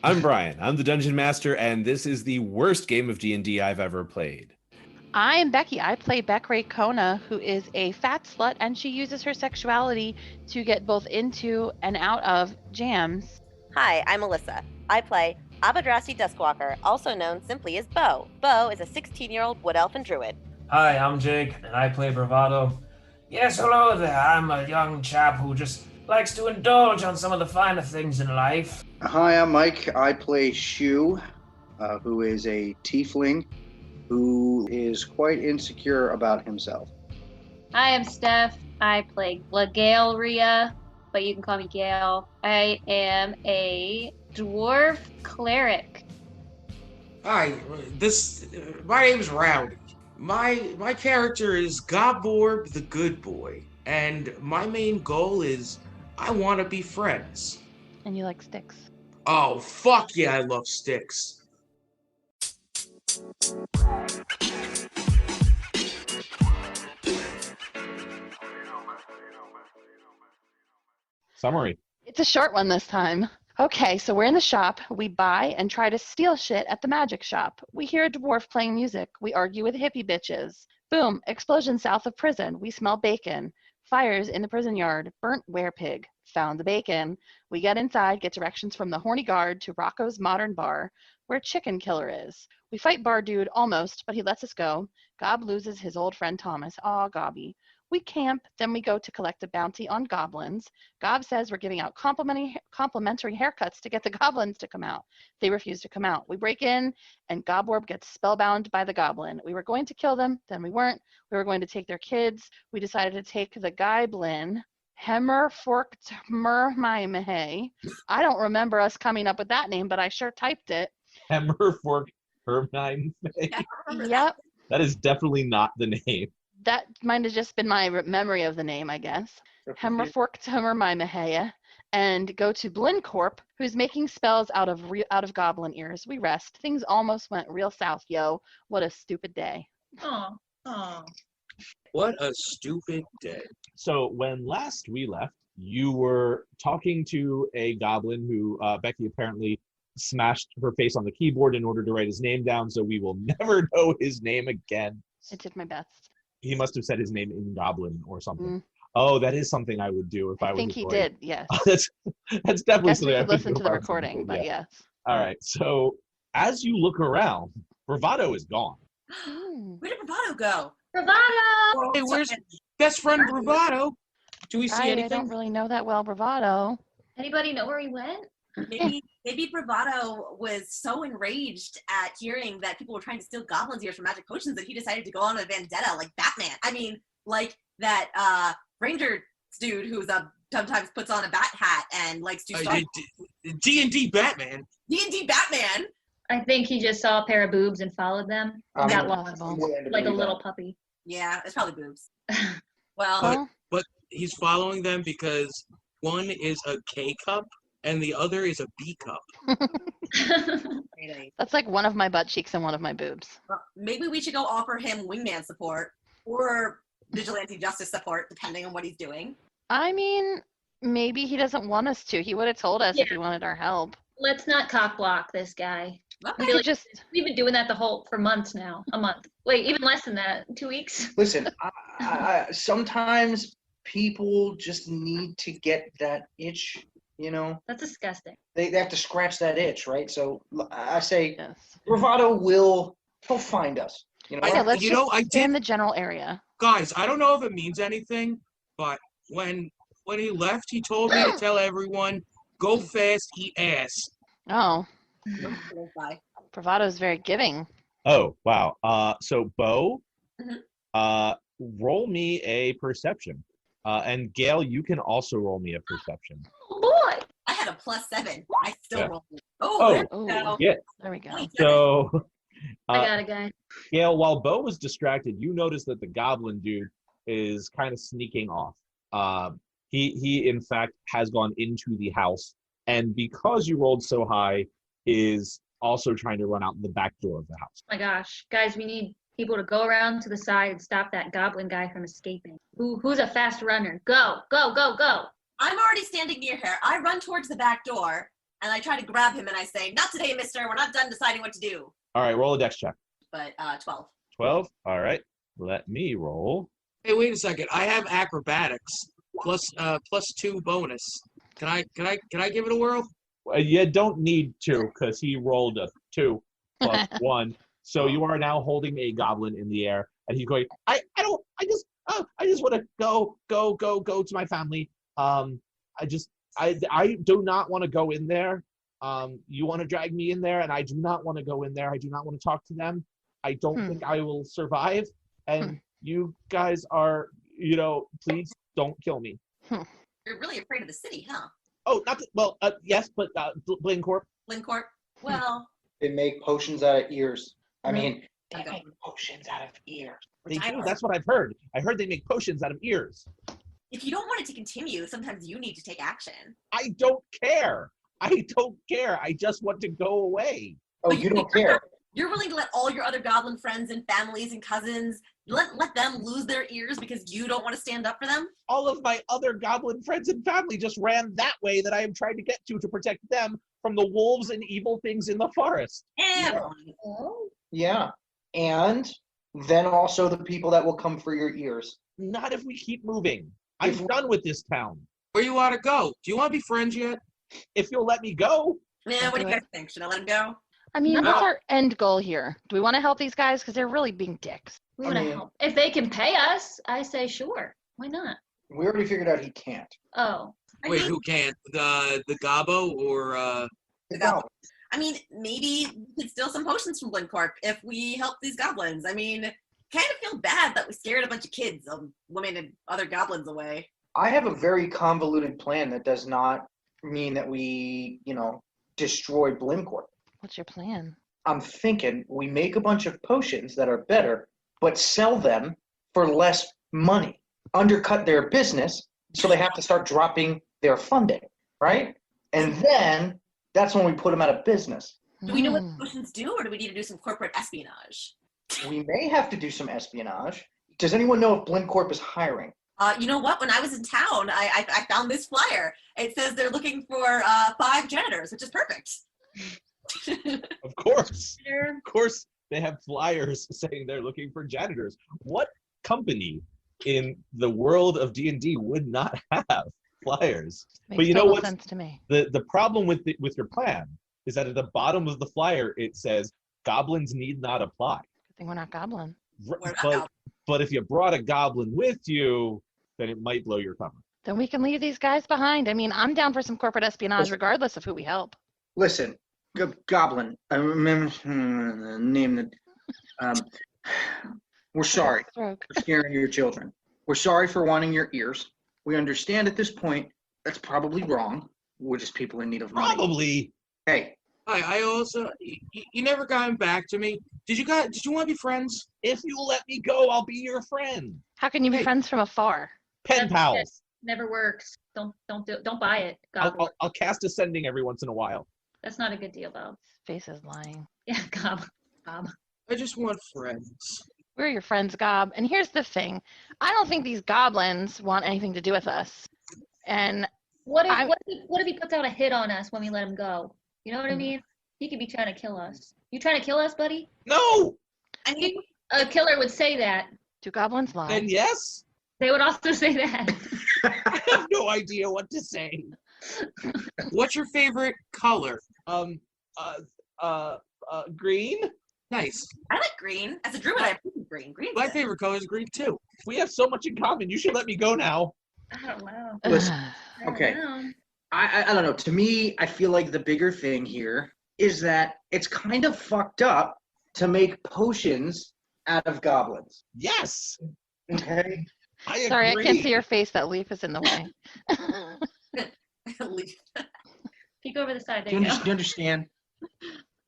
I'm Brian. I'm the Dungeon Master, and this is the worst game of D&D I've ever played. I'm Becky. I play Becray Kona, who is a fat slut, and she uses her sexuality to get both into and out of jams. Hi, I'm Alyssa. I play Abadrasi Duskwalker, also known simply as Bo. Bo is a 16-year-old wood elf and druid. Hi, I'm Jake, and I play Bravado. Yes, hello there. I'm a young chap who just likes to indulge on some of the finer things in life. Hi, I'm Mike. I play Shu, who is a tiefling who is quite insecure about himself. Hi, I'm Steph. I play Galeria, but you can call me Gale. I am a dwarf cleric. Hi, my name's Rowdy. My character is Goborb the Good Boy, and my main goal is I want to be friends. And you like sticks. Oh, fuck yeah, I love sticks. Summary. It's a short one this time. Okay, so we're in the shop. We buy and try to steal shit at the magic shop. We hear a dwarf playing music. We argue with hippie bitches. Boom, explosion south of prison. We smell bacon. Fires in the prison yard. Burnt werepig. Found the bacon. We get inside, get directions from the horny guard to Rocco's Modern Bar, where Chicken Killer is. We fight Bar Dude almost, but he lets us go. Gob loses his old friend Thomas. Aw, Gobby. We camp, then we go to collect a bounty on goblins. Gob says we're giving out complimentary haircuts to get the goblins to come out. They refuse to come out. We break in, and Goborb gets spellbound by the goblin. We were going to kill them, then we weren't. We were going to take their kids. We decided to take the goblin, Hemmerforkt Murmimeheh. I don't remember us coming up with that name, but I sure typed it. Hemmerforkt Murmimeheh. Yep. That is definitely not the name. That might have just been my memory of the name, I guess. Hemmerforkt Murmimeheh, and go to Blincorp, who's making spells out of goblin ears. We rest. Things almost went real south, yo. What a stupid day. Oh. What a stupid day. So when last we left, you were talking to a goblin who Becky apparently smashed her face on the keyboard in order to write his name down, so we will never know his name again. I did my best. He must have said his name in Goblin or something. Oh, that is something I would do if I was. I think he did, yes. That's definitely something I would listen do to the recording, but yes. All right. So as you look around, Bravado is gone. Where did Bravado go? Bravado! Hey, where's best friend Bravado? Do we see anything? I don't really know that well, Bravado. Anybody know where he went? Maybe Bravado was so enraged at hearing that people were trying to steal goblins' ears for magic potions that he decided to go on a vendetta like Batman. I mean, like that ranger dude who's sometimes puts on a bat hat and likes to D&D Batman. D&D Batman. I think he just saw a pair of boobs and followed them. And got lost, like a little puppy. Yeah, it's probably boobs. Well, but he's following them because one is a K cup and the other is a B cup. That's like one of my butt cheeks and one of my boobs. Well, maybe we should go offer him wingman support or vigilante justice support, depending on what he's doing. I mean, maybe he doesn't want us to. He would have told us if he wanted our help. Let's not cock block this guy. Okay. We've been doing that for months now. A month. Wait, even less than that. 2 weeks. Listen, I sometimes people just need to get that itch, you know? That's disgusting. They have to scratch that itch, right? So I say, Yes. Bravado he'll find us. You know, let's stay in the general area. Guys, I don't know if it means anything, but when he left, he told me to tell everyone, go fast, eat ass. Oh. Bravado is very giving. Oh, wow. So, Bo, roll me a perception. And Gail, you can also roll me a perception. Oh, boy! I had a +7. I still rolled. Yeah. There we go. So, I got it, guy. Gail, while Bo was distracted, you noticed that the goblin dude is kind of sneaking off. He in fact has gone into the house, and because you rolled so high, is also trying to run out the back door of the house. Oh my gosh, guys, we need people to go around to the side and stop that goblin guy from escaping. Who's a fast runner? Go, go, go, go. I'm already standing near her. I run towards the back door. and I try to grab him and I say, "Not today, mister. We're not done deciding what to do." All right, roll a dex check. But 12. 12. All right. Let me roll. Hey, wait a second. I have acrobatics plus 2 bonus. Can I give it a whirl? You don't need to because he rolled a 2 plus 1. So you are now holding a goblin in the air, and he's going. I just want to go to my family. I do not want to go in there. You want to drag me in there, and I do not want to go in there. I do not want to talk to them. I don't think I will survive. And you guys are, please don't kill me. You're really afraid of the city, huh? Oh, not yes, but Blincorp. Blincorp. Well, They make potions out of ears. I mean, they Okay. make potions out of ears. They do. That's what I've heard. I heard they make potions out of ears. if you don't want it to continue, sometimes you need to take action. I don't care. I don't care. I just want to go away. Oh, But you don't care. You're willing to let all your other goblin friends and families and cousins let them lose their ears because you don't want to stand up for them? All of my other goblin friends and family just ran that way that I am trying to get to protect them from the wolves and evil things in the forest. Yeah. And then also the people that will come for your ears. Not if we keep moving. I'm done with this town. Where you want to go? Do you want to be friends yet? If you'll let me go. Yeah, what do you guys think? Should I let him go? I mean, No. what's our end goal here? Do we want to help these guys? Because they're really being dicks. We want to help. If they can pay us, I say sure. Why not? We already figured out he can't. Oh. Wait, who can't? The Gobbo or The goblins. I mean, maybe we could steal some potions from Blincorp if we help these goblins. I mean, kind of feel bad that we scared a bunch of kids, women, and other goblins away. I have a very convoluted plan that does not mean that we, destroy Blincorp. What's your plan? I'm thinking we make a bunch of potions that are better, but sell them for less money, undercut their business, so they have to start dropping their funding, right? And then that's when we put them out of business. Do we know what the potions do, or do we need to do some corporate espionage? We may have to do some espionage. Does anyone know if Blincorp is hiring? You know what? When I was in town, I found this flyer. It says they're looking for 5 janitors, which is perfect. Of course. Of course they have flyers saying they're looking for janitors. What company in the world of D&D would not have flyers? Makes But you know total what? sense to me. The problem with your plan is that at the bottom of the flyer it says goblins need not apply. Good thing we're not goblin. We're not goblins. But if you brought a goblin with you, then it might blow your cover. Then we can leave these guys behind. I mean, I'm down for some corporate espionage regardless of who we help. Listen, Goblin, I remember the name that. We're sorry Stroke. for scaring your children. We're sorry for wanting your ears. We understand at this point that's probably wrong. We're just people in need of money. Probably. Hey, I also you never gotten back to me. Did you want to be friends? If you let me go, I'll be your friend. How can you be friends from afar? Pen pals. Never works. Don't buy it. Goblin. I'll cast ascending every once in a while. That's not a good deal, Bob. Face is lying. Yeah, Gob. I just want friends. We're your friends, Gob. And here's the thing. I don't think these goblins want anything to do with us. And What if he puts out a hit on us when we let him go? You know what I mean? He could be trying to kill us. You trying to kill us, buddy? No! I mean, A killer would say that. do goblins lie? Then yes? They would also say that. I have no idea what to say. What's your favorite color? Green? Nice. I like green. As a druid, I approve green. Green's My good. favorite color is green too. We have so much in common. You should let me go now. I don't know. listen. I don't Okay. know. I don't know. To me, I feel like the bigger thing here is that it's kind of fucked up to make potions out of goblins. Yes. Okay. I agree. Sorry, I can't see your face. That leaf is in the way. Leaf. Peek over the side. Do There you, you go. do you understand?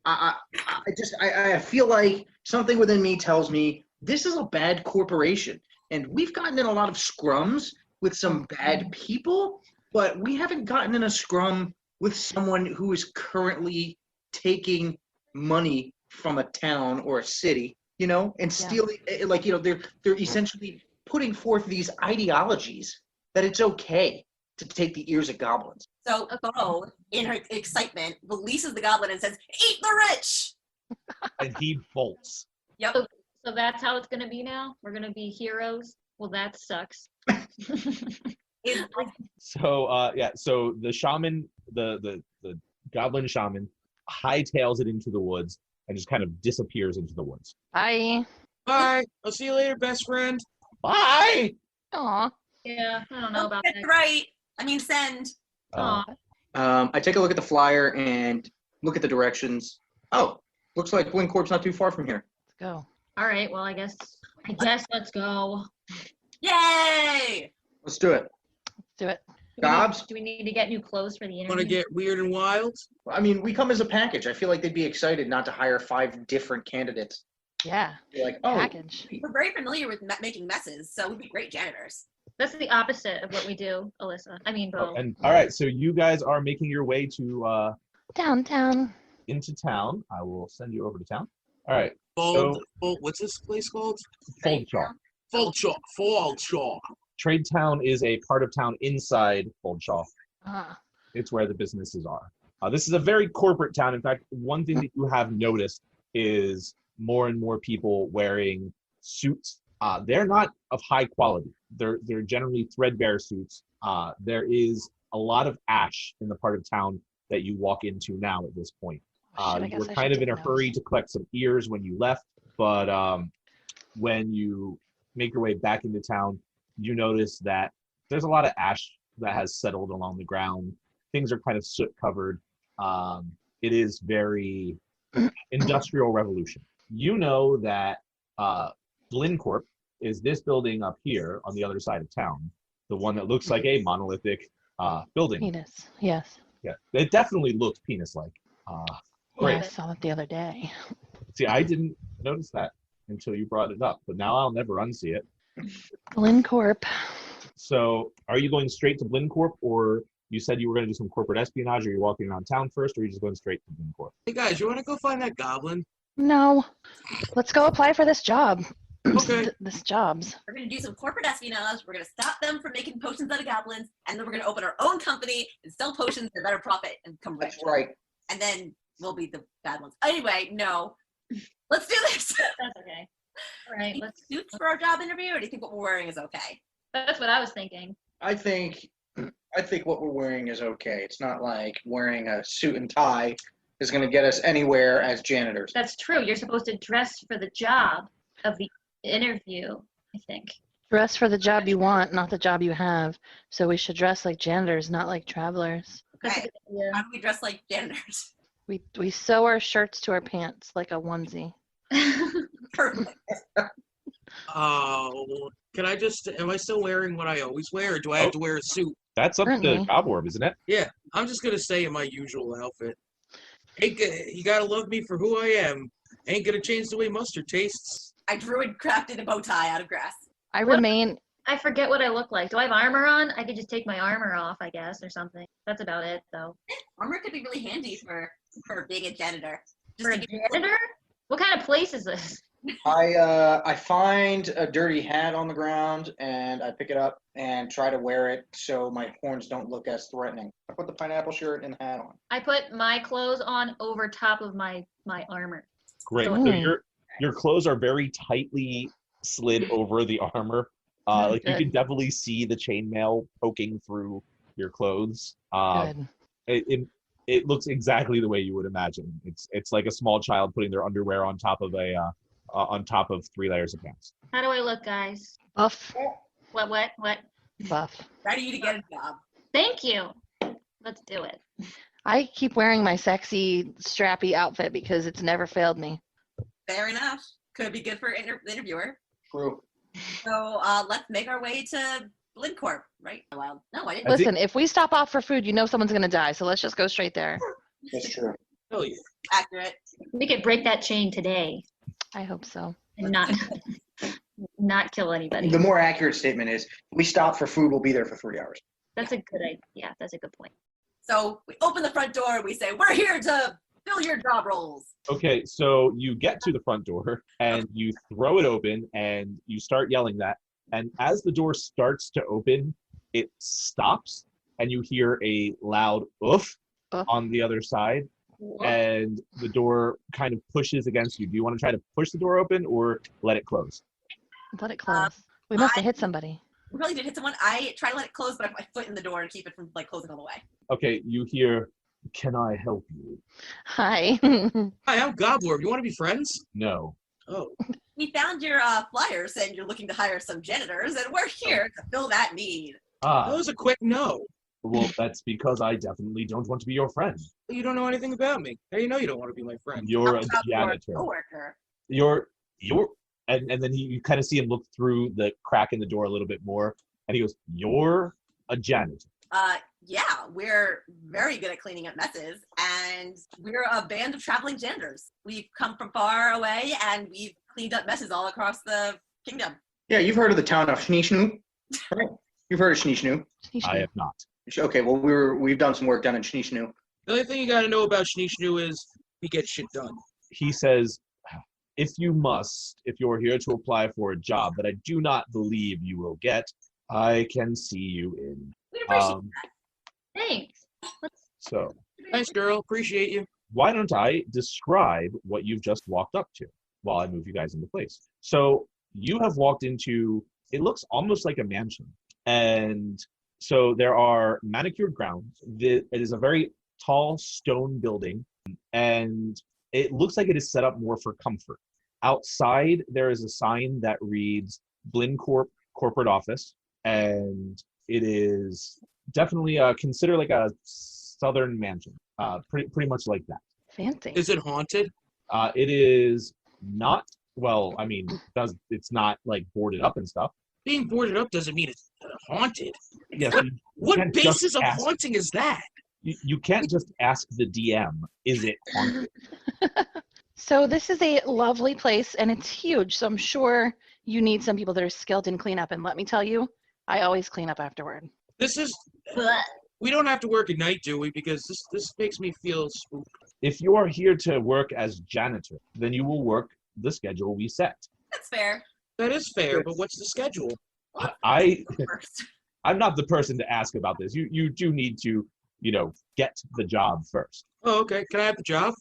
I feel like something within me tells me this is a bad corporation, and we've gotten in a lot of scrums with some bad people, but we haven't gotten in a scrum with someone who is currently taking money from a town or a city, and stealing. They're essentially putting forth these ideologies that it's okay to take the ears of goblins. So Bo, in her excitement, releases the goblin and says, "Eat the rich!" And he bolts. Yep. So that's how it's gonna be now? We're gonna be heroes? Well, that sucks. So the shaman, the goblin shaman, hightails it into the woods and just kind of disappears into the woods. Bye. Bye. I'll see you later, best friend. Bye. Aw. Yeah, I don't know about That's that. right. I mean, send. Uh, Aw. I take a look at the flyer and look at the directions. Oh, looks like Blincorp's not too far from here. Let's go. All right, well, I guess let's go. Yay! Let's do it. Let's do it. Dobbs? Do we need to get new clothes for the Want to interview? get weird and wild? I mean, we come as a package. I feel like they'd be excited not to hire 5 different candidates. Yeah. They're like, oh, Package. We're very familiar with making messes, so we'd be great janitors. That's the opposite of what we do, Alyssa. I mean, Bo. And all right, so you guys are making your way to Downtown. into town. I will send you over to town. All right. Fold, what's this place called? Foldshaw. Foldshaw. Trade Town is a part of town inside Foldshaw. Ah. It's where the businesses are. This is a very corporate town. In fact, one thing that you have noticed is more and more people wearing suits. They're not of high quality. They're generally threadbare suits. There is a lot of ash in the part of town that you walk into now at this point. Shit, I You guess were I kind should of in a take hurry notes. to collect some ears when you left, but when you make your way back into town, you notice that there's a lot of ash that has settled along the ground. Things are kind of soot covered. It is very industrial revolution. You know that Blincorp is this building up here on the other side of town, the one that looks like a monolithic building. Penis. Yes. Yeah, it definitely looks penis-like. Yeah, Great. I saw it the other day. See, I didn't notice that until you brought it up, but now I'll never unsee it. Blincorp. So, are you going straight to Blincorp, or you said you were going to do some corporate espionage? Or are you walking around town first, or are you just going straight to Blincorp? Hey guys, you want to go find that goblin? No. Let's go apply for this job. Okay. This job's. We're going to do some corporate espionage. We're going to stop them from making potions out of goblins, and then we're going to open our own company and sell potions at a better profit and become rich. that's right. And then we'll be the bad ones. Anyway, no. Let's do this. That's okay. All right, let's. Suits for our job interview, or do you think what we're wearing is okay? That's what I was thinking. I think what we're wearing is okay. It's not like wearing a suit and tie is going to get us anywhere as janitors. That's true. You're supposed to dress for the job of the interview, I think. Dress for the job you want, not the job you have. So we should dress like janitors, not like travelers. That's a Okay. good idea. How do we dress like janitors? We sew our shirts to our pants like a onesie. Perfect. Oh, am I still wearing what I always wear, or do I have to wear a suit? That's up to Currently. Goborb, isn't it? Yeah, I'm just going to stay in my usual outfit. You got to love me for who I am. Ain't going to change the way mustard tastes. I druid crafted a bow tie out of grass. I What- remain. I forget what I look like. Do I have armor on? I could just take my armor off, I guess, or something. That's about it, though. Armor could be really handy for being a janitor. For a to get- janitor? What kind of place is this? I find a dirty hat on the ground and I pick it up and try to wear it so my horns don't look as threatening. I put the pineapple shirt and the hat on. I put my clothes on over top of my armor. Great. So- So your clothes are very tightly slid over the armor. Like you Good. can definitely see the chainmail poking through your clothes. Good. It looks exactly the way you would imagine. It's like a small child putting their underwear on top of on top of 3 layers of pants. How do I look, guys? Buff. What? Buff. Ready to get a job. Thank you. Let's do it. I keep wearing my sexy, strappy outfit because it's never failed me. Fair enough. Could be good for the interviewer. True. So let's make our way to Blincorp, right? Well, no, I didn't. I think- Listen, if we stop off for food, you know someone's going to die. So let's just go straight there. That's true. Hell yeah. Accurate. We could break that chain today I hope so. and not kill anybody. The more accurate statement is, if we stop for food, we'll be there for 3 hours. That's a good idea. Yeah, that's a good point. So we open the front door and we say, we're here to fill your job roles. Okay, so you get to the front door and you throw it open and you start yelling that. And as the door starts to open, it stops and you hear a loud oof Oof. on the other side, and the door kind of pushes against you. Do you want to try to push the door open or let it close? Let it close. We must have hit somebody. We probably did hit someone. I try to let it close, but I put my foot in the door and keep it from like closing all the way. Okay, you hear, "Can I help you?" Hi. Hi, I'm Goblin. You want to be friends? No. Oh. We found your flyer saying you're looking to hire some janitors, and we're here to fill that need. That was a quick no. Well, that's because I definitely don't want to be your friend. You don't know anything about me. How do you know you don't want to be my friend? You're How a about your janitor. coworker? You're and then you kind of see him look through the crack in the door a little bit more, and he goes, "You're a janitor." Yeah, we're very good at cleaning up messes, and we're a band of traveling janitors. We've come from far away, and we've cleaned up messes all across the kingdom. Yeah, you've heard of the town of Shneeshnu, right? You've heard of Shneeshnu. I have not. Okay, well we've done some work down in Shneeshnu. The only thing you got to know about Shneeshnu is we get shit done. He says, if you're here to apply for a job that I do not believe you will get, I can see you in. We appreciate that. Thanks. So, Thanks, girl. Appreciate you. why don't I describe what you've just walked up to while I move you guys into place? So, you have walked into, it looks almost like a mansion. And so there are manicured grounds. It is a very tall stone building, and it looks like it is set up more for comfort. Outside, there is a sign that reads Blincorp Corporate Office, and it is definitely considered like a southern mansion, pretty much like that. Fancy. Is it haunted? It is not, well, I mean, it's not like boarded up and stuff. Being boarded up doesn't mean it's haunted. Yes. What can't basis just of ask. haunting is that? You can't just ask the DM, is it haunted? So this is a lovely place, and it's huge. So I'm sure you need some people that are skilled in cleanup. And let me tell you, I always clean up afterward. This is... We don't have to work at night, do we? Because this makes me feel spooked. If you are here to work as janitor, then you will work the schedule we set. That's fair. That is fair, but what's the schedule? First. I'm not the person to ask about this. You do need to, get the job first. Oh, okay. Can I have the job?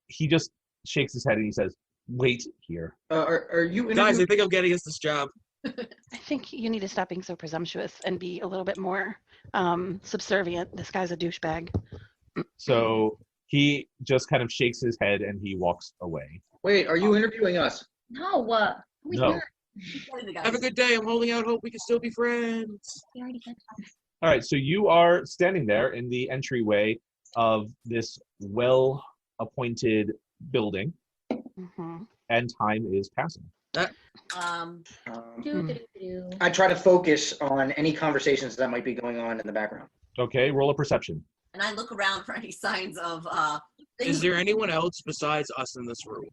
He just shakes his head and he says, "Wait here." Are you Guys, I think I'm getting us this job. I think you need to stop being so presumptuous and be a little bit more subservient. This guy's a douchebag. So he just kind of shakes his head and he walks away. Wait, are you interviewing us? No, we No. not. Have a good day. I'm holding out hope we can still be friends. We already did. All right, so you are standing there in the entryway of this well-appointed building, Mhm. and time is passing. I try to focus on any conversations that might be going on in the background. Okay, roll a perception. And I look around for any signs of things. Is there anyone else besides us in this room?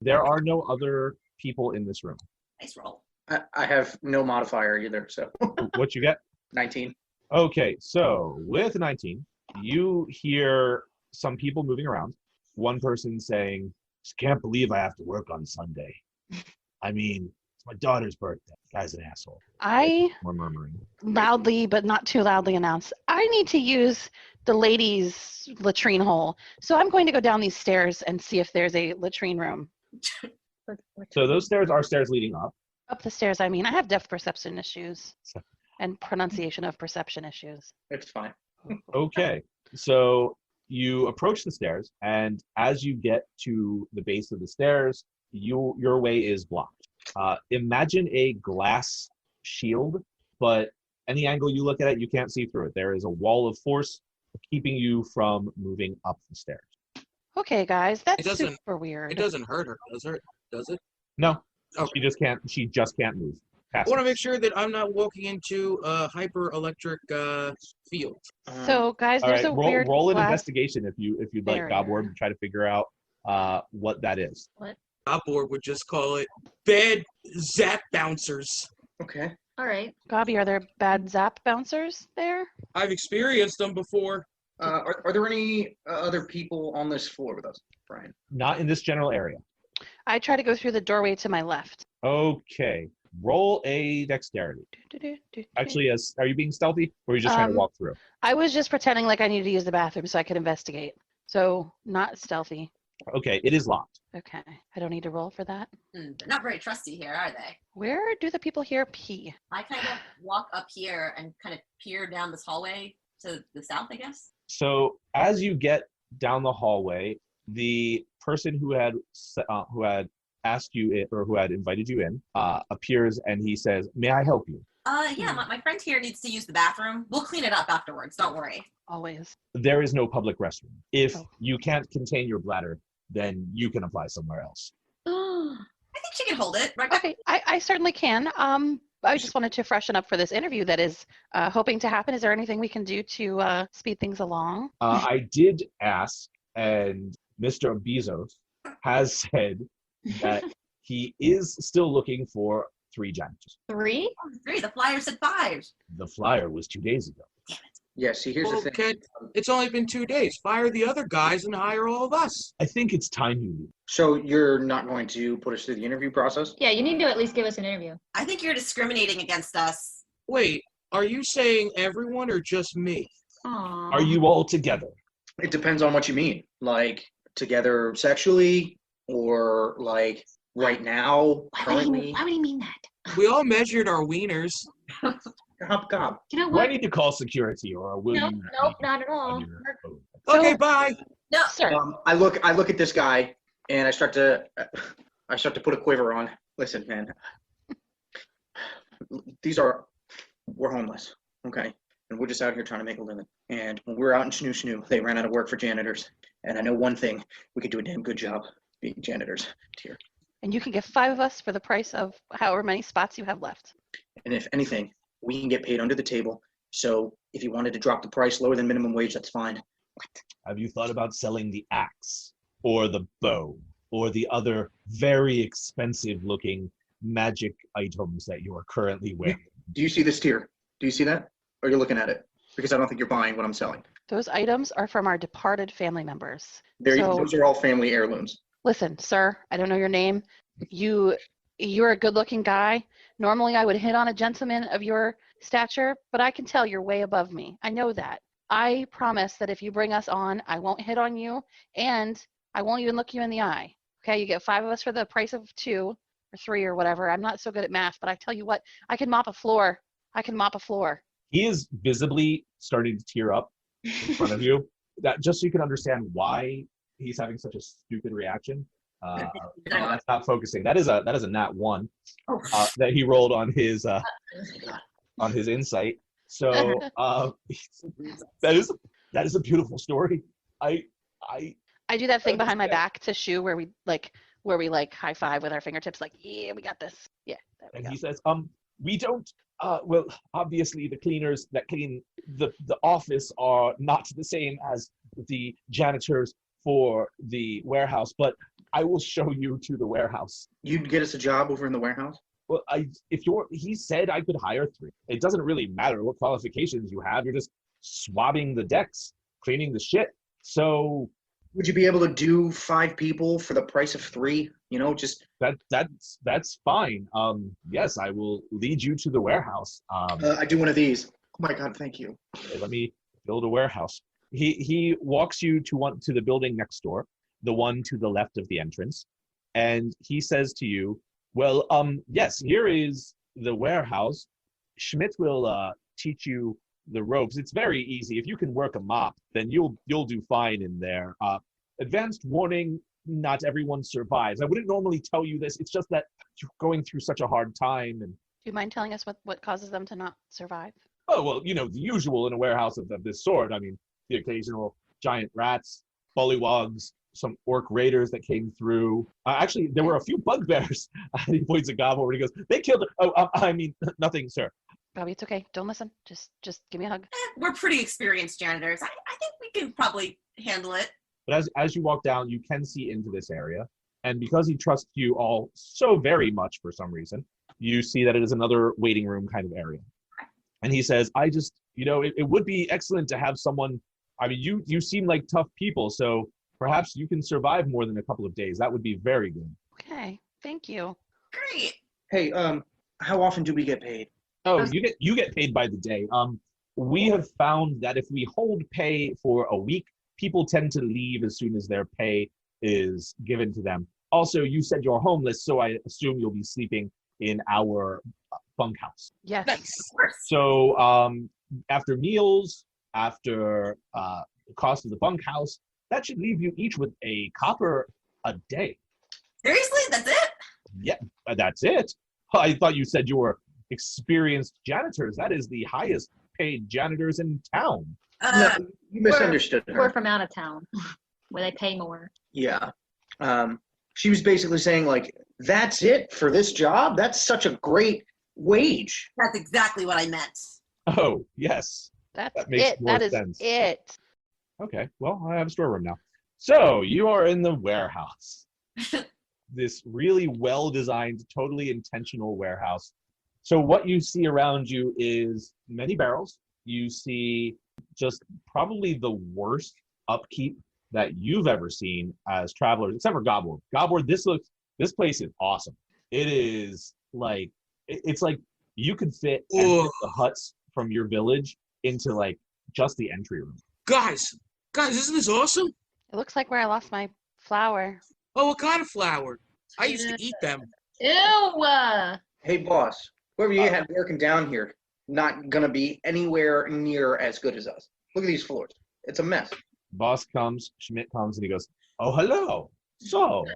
There are no other people in this room. Nice roll. I have no modifier either, so What you get? 19. Okay, so with 19, you hear some people moving around. One person saying, "Just can't believe I have to work on Sunday. I mean, it's my daughter's birthday." Guy's an asshole. I More murmuring. loudly, but not too loudly, announce, I need to use the ladies' latrine hole. So I'm going to go down these stairs and see if there's a latrine room. So those stairs are stairs leading up. Up the stairs, I mean, I have depth perception issues and pronunciation of perception issues. It's fine. Okay, so you approach the stairs, and as you get to the base of the stairs, your way is blocked. Imagine a glass shield, but any angle you look at it, you can't see through it. There is a wall of force keeping you from moving up the stairs. Okay, guys, that's doesn't- super weird. It doesn't hurt her, does it? No, Okay. she just can't move. I Past want to it. make sure that I'm not walking into a hyper-electric field. So, guys, All there's right, a weird roll an glass investigation if you'd like, barrier. Gobward, to try to figure out what that is. Board would just call it bad zap bouncers. Okay. All right. Gobby, are there bad zap bouncers there? I've experienced them before. Are there any other people on this floor with us, Brian? Not in this general area. I try to go through the doorway to my left. Okay. Roll a dexterity. Actually, are you being stealthy, or are you just trying to walk through? I was just pretending like I needed to use the bathroom so I could investigate. So not stealthy. Okay, it is locked. Okay, I don't need to roll for that. They're not very trusty here, are they? Where do the people here pee? I kind of walk up here and kind of peer down this hallway to the south, I guess. So as you get down the hallway, the person who had asked you or who had invited you in appears, and he says, "May I help you?" Yeah, my friend here needs to use the bathroom. We'll clean it up afterwards. Don't worry. Always. There is no public restroom. If you can't contain your bladder, then you can apply somewhere else. I think she can hold it. Right? Okay, I certainly can. I just wanted to freshen up for this interview that is hoping to happen. Is there anything we can do to speed things along? I did ask, and Mr. Bezos has said that he is still looking for 3 janitors. 3? 3. The flyer said 5. The flyer was 2 days ago. Yeah, see, here's the thing. Kid, it's only been 2 days. Fire the other guys and hire all of us. I think it's time you leave. So you're not going to put us through the interview process? Yeah, you need to at least give us an interview. I think you're discriminating against us. Wait, are you saying everyone or just me? Aww. Are you all together? It depends on what you mean. Like, together sexually, or like right now, currently. Why would he mean that? We all measured our wieners. Gob. You know Do I what? need to call security, or will Nope, you? nope, not at all. on your phone? Okay, So- bye. No. Sir, I look at this guy, and I start to put a quiver on. Listen, man. We're homeless, okay? And we're just out here trying to make a living. And when we were out in Snoo, they ran out of work for janitors. And I know one thing, we could do a damn good job being janitors here. and you can get 5 of us for the price of however many spots you have left. And if anything, we can get paid under the table. So if you wanted to drop the price lower than minimum wage, that's fine. Have you thought about selling the axe, or the bow, or the other very expensive-looking magic items that you are currently wearing? Do you see this tier? Do you see that? Or are you looking at it? Because I don't think you're buying what I'm selling. Those items are from our departed family members. Those are all family heirlooms. Listen, sir, I don't know your name. You're a good-looking guy. Normally, I would hit on a gentleman of your stature, but I can tell you're way above me. I know that. I promise that if you bring us on, I won't hit on you, and I won't even look you in the eye. Okay, you get 5 of us for the price of 2 or 3 or whatever. I'm not so good at math, but I tell you what, I can mop a floor. He is visibly starting to tear up in front of you. That just so you can understand why he's having such a stupid reaction. That's not focusing. That is a nat 1 that he rolled on his insight. So that is a beautiful story. I do that thing behind my back to Shu where we high five with our fingertips, like, yeah, we got this. Yeah. There we and go. he says, we don't. Well, obviously the cleaners that clean the office are not the same as the janitors for the warehouse, but I will show you to the warehouse. You'd get us a job over in the warehouse? Well, he said I could hire 3. It doesn't really matter what qualifications you have. You're just swabbing the decks, cleaning the shit. So Would you be able to do 5 people for the price of 3? You know, just that's fine. Yes, I will lead you to the warehouse. I do one of these. Oh my God, thank you. Okay, let me build a warehouse. He walks you to the building next door, the one to the left of the entrance, and he says to you, "Well, yes, here is the warehouse. Schmidt will teach you the ropes. It's very easy. If you can work a mop, then you'll do fine in there. Advanced warning: not everyone survives. I wouldn't normally tell you this. It's just that you're going through such a hard time, and Do you mind telling us what causes them to not survive? oh well, you know, the usual in a warehouse of this sort. I mean, the occasional giant rats, bullywugs, some orc raiders that came through. Actually, there were a few bugbears." He points at Gobble where he goes, "They killed her." Oh, I mean, nothing, sir. Bobby, it's okay. Don't listen. Just give me a hug. We're pretty experienced janitors. I think we can probably handle it. But as you walk down, you can see into this area. And because he trusts you all so very much for some reason, you see that it is another waiting room kind of area. And he says, I just, it would be excellent to have someone. I mean, you seem like tough people, so perhaps you can survive more than a couple of days. That would be very good. Okay. Thank you. Great. Hey, How often do we get paid? Oh, you get paid by the day. We have found that if we hold pay for a week, people tend to leave as soon as their pay is given to them. Also, you said you're homeless, so I assume you'll be sleeping in our bunkhouse. Yes. Of course. So after meals, after the cost of the bunkhouse, that should leave you each with a copper a day. Seriously, that's it? Yeah, that's it. I thought you said you were experienced janitors. That is the highest paid janitors in town. No, you misunderstood her. We're from out of town, where they pay more. Yeah. She was basically saying, like, that's it for this job? That's such a great wage. That's exactly what I meant. Oh, yes. That's That makes it. more That is sense. it. Okay, well, I have a storeroom now. So you are in the warehouse. This really well-designed, totally intentional warehouse. So what you see around you is many barrels. You see just probably the worst upkeep that you've ever seen as travelers, except for Goblin. Goblin, this place is awesome. It is like, it's like you could fit any of the huts from your village into like just the entry room. Guys, isn't this awesome? It looks like where I lost my flower. Oh, what kind of flower? I used to eat them. Ew! Hey, boss, whoever you had working down here, not gonna be anywhere near as good as us. Look at these floors. It's a mess. Boss comes, Schmidt comes, and he goes, "Oh, hello. So,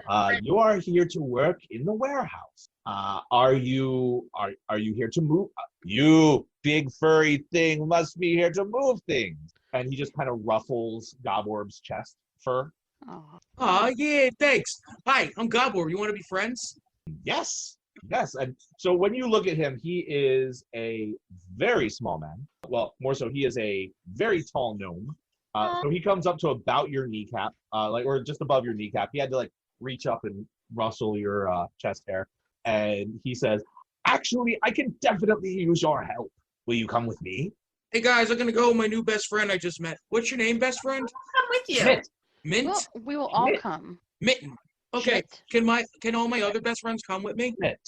you are here to work in the warehouse. Are you here to move? You big furry thing must be here to move things." And he just kind of ruffles Goborb's chest fur. Oh. Aw, yeah, thanks. Hi, I'm Gabor. You want to be friends? Yes. And so when you look at him, he is a very small man. Well, more so, he is a very tall gnome. So he comes up to about your kneecap, or just above your kneecap. He had to like reach up and rustle your chest hair. And he says, "Actually, I can definitely use your help. Will you come with me?" Hey, guys, I'm going to go with my new best friend I just met. What's your name, best friend? I'm with you. Schmidt. Mint? Well, we will all Schmidt. come. Mitten. Okay, Schmidt. can all my other best friends come with me? Schmidt.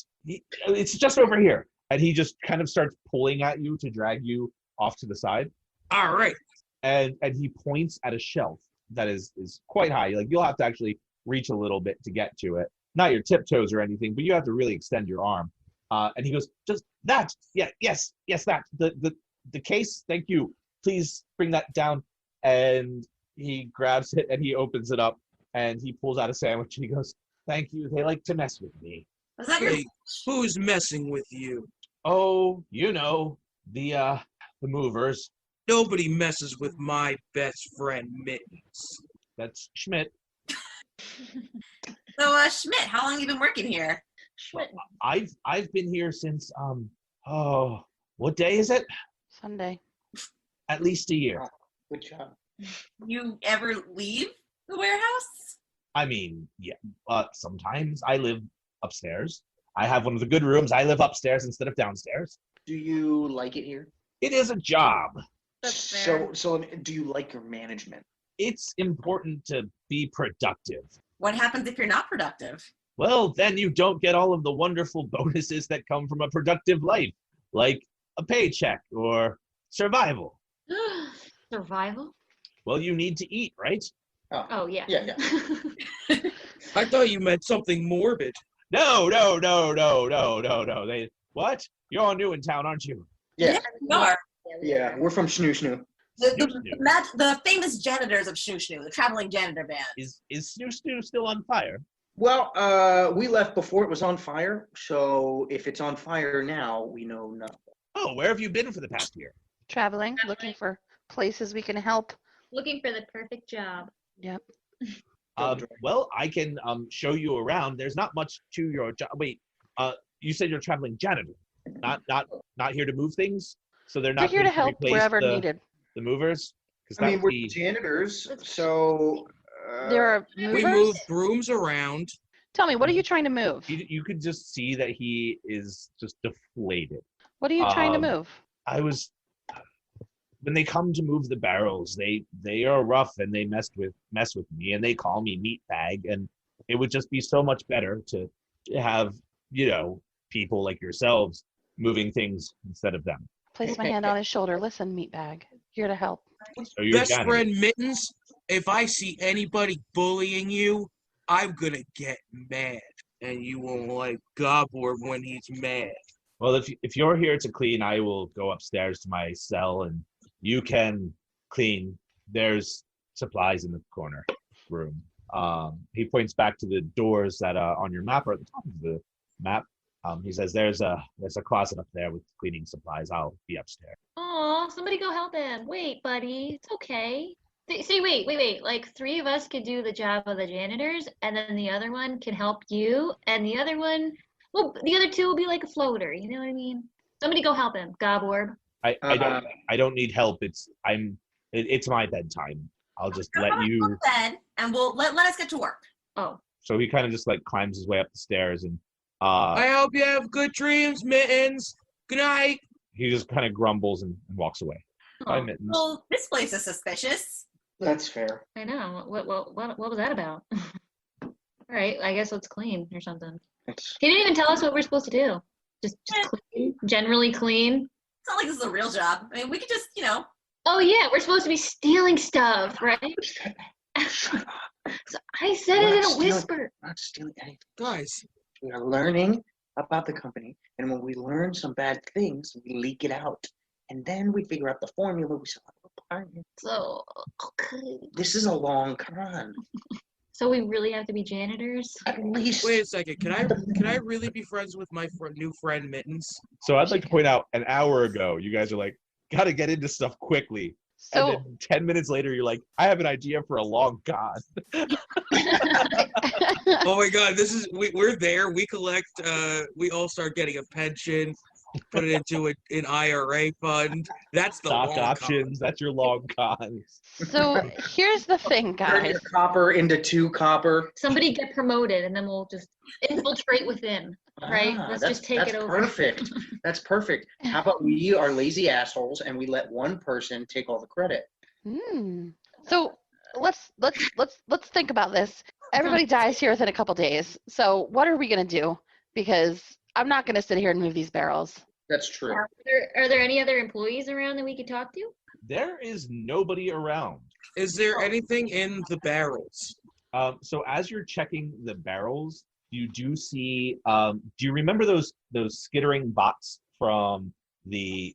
It's just over here. And he just kind of starts pulling at you to drag you off to the side. All right. And he points at a shelf that is quite high. Like you'll have to actually reach a little bit to get to it. Not your tiptoes or anything, but you have to really extend your arm. And he goes, "Just that. Yeah, yes, that. The case, thank you. Please bring that down." And he grabs it and he opens it up and he pulls out a sandwich and he goes, "Thank you. They like to mess with me." Was that your Hey, who's messing with you? Oh, you know, the movers. Nobody messes with my best friend, Mittens. That's Schmidt. So, Schmidt, how long have you been working here? I've been here since what day is it? Sunday. At least a year. Good job. You ever leave the warehouse? I mean, yeah. Sometimes I live upstairs. I have one of the good rooms. I live upstairs instead of downstairs. Do you like it here? It is a job. That's fair. So do you like your management? It's important to be productive. What happens if you're not productive? Well, then you don't get all of the wonderful bonuses that come from a productive life, like a paycheck or survival. Survival? Well, you need to eat, right? Oh, yeah. Yeah. I thought you meant something morbid. No. What? You're all new in town, aren't you? Yeah. You are. Yeah. We're from Snoo Snoo. The famous janitors of Shoo Shoo, the traveling janitor band. Is Snoo Snoo still on fire? Well, we left before it was on fire, so if it's on fire now, we know nothing. Oh, where have you been for the past year? Traveling, looking for places we can help. Looking for the perfect job. Yep. Well, I can show you around. There's not much to your job. Wait, you said you're a traveling janitor, not here to move things. So they're not We're here to help replace wherever needed. the movers. I mean, we're janitors, so There are movers. We move brooms around. Tell me, what are you trying to move? You could just see that he is just deflated. What are you trying to move? When they come to move the barrels, they are rough and they mess with me and they call me meat bag, and it would just be so much better to have, people like yourselves moving things instead of them. Place my hand on his shoulder. Listen, meatbag, here to help. So you're Best friend Mittens, if I see anybody bullying you, I'm gonna get mad. And you won't like Goblin when he's mad. Well, if you're here to clean, I will go upstairs to my cell and you can clean. There's supplies in the corner room. He points back to the doors that on your map or at the top of the map. He says, "There's a closet up there with cleaning supplies. I'll be upstairs." Oh, somebody go help him. Wait, buddy, it's okay. See, wait. Like 3 of us could do the job of the janitors, and then the other one can help you, and the other one, well, the other 2 will be like a floater. You know what I mean? Somebody go help him, Goborb. I don't need help. It's my bedtime. I'll just let you. Then, and we'll let us get to work. Oh. So he kind of just like climbs his way up the stairs and. I hope you have good dreams, Mittens. Good night. He just kind of grumbles and walks away. Bye, Mittens. Well, this place is suspicious. That's fair. I know. What was that about? All right, I guess let's clean or something. He didn't even tell us what we're supposed to do. Just clean, generally clean. It's not like this is a real job. I mean, we could just, Oh yeah, we're supposed to be stealing stuff, right? Shut up. So I said it in a whisper. Not stealing anything. Guys, We are learning about the company, and when we learn some bad things, we leak it out. And then we figure out the formula, we sell it apart. So, okay. This is a long con. So we really have to be janitors? At least. wait a second. Can I really be friends with my new friend Mittens? So I'd like to point out, an hour ago, you guys are like, gotta get into stuff quickly. So And then 10 minutes later, you're like, I have an idea for a long con. Oh my God, we're there. We collect. We all start getting a pension, put it into an IRA fund. That's the Stock long options. That's your long con. so here's the thing, Turn guys. your copper into 2 copper. Somebody get promoted and then we'll just infiltrate within, right? Let's just take it over. Perfect. That's perfect. How about we are lazy assholes and we let one person take all the credit? So let's think about this. Everybody dies here within a couple days. So what are we gonna do? Because I'm not gonna sit here and move these barrels. That's true. Are there any other employees around that we could talk to? There is nobody around. Is there anything in the barrels? So as you're checking the barrels, you do see. Do you remember those skittering bots from the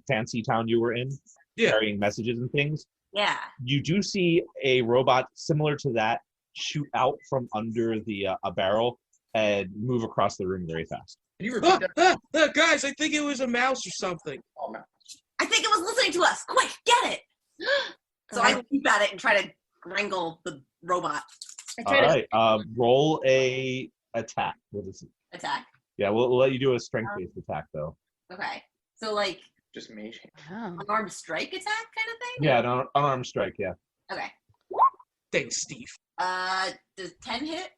fancy town you were in, carrying messages and things? Yeah. You do see a robot similar to that shoot out from under the a barrel and move across the room very fast. Can you repeat that? Guys, I think it was a mouse or something. Oh, no. I think it was listening to us. Quick, get it. So I leap at it and try to wrangle the robot. All right. Roll a attack. What is it? Attack. Yeah, we'll let you do a strength-based attack though. Okay. So like Just mage hand. Oh. unarmed strike attack kind of thing? Yeah, an unarmed strike. Yeah. Okay. Thanks, Steve. Does 10 hit?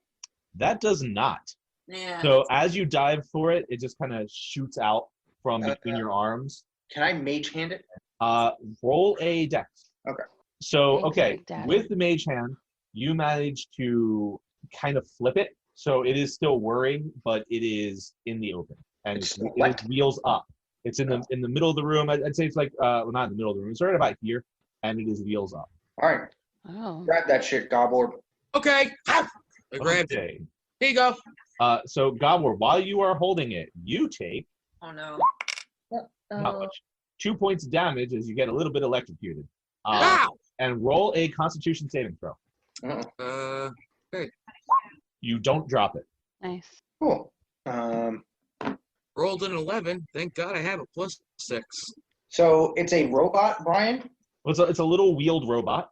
That does not. Yeah. So as you dive for it, it just kind of shoots out from between your arms. Can I mage hand it? Roll a dex. Okay. So, Thanks, okay, Big Daddy. with the mage hand, you manage to kind of flip it. So it is still whirring, but it is in the open. And It's it what? wheels up. It's in the middle of the room. I'd say it's like, well, not in the middle of the room. It's right about here. And it is wheels up. All right. Oh. Grab that shit, Goblin. Okay. I grabbed it. Okay. Here you go. So, Goblin, while you are holding it, you take Oh no. not much, 2 points of damage as you get a little bit electrocuted. Wow. And roll a Constitution saving throw. You don't drop it. Nice. Cool. Rolled an 11. Thank God I have a +6. So it's a robot, Brian? Well, it's a little wheeled robot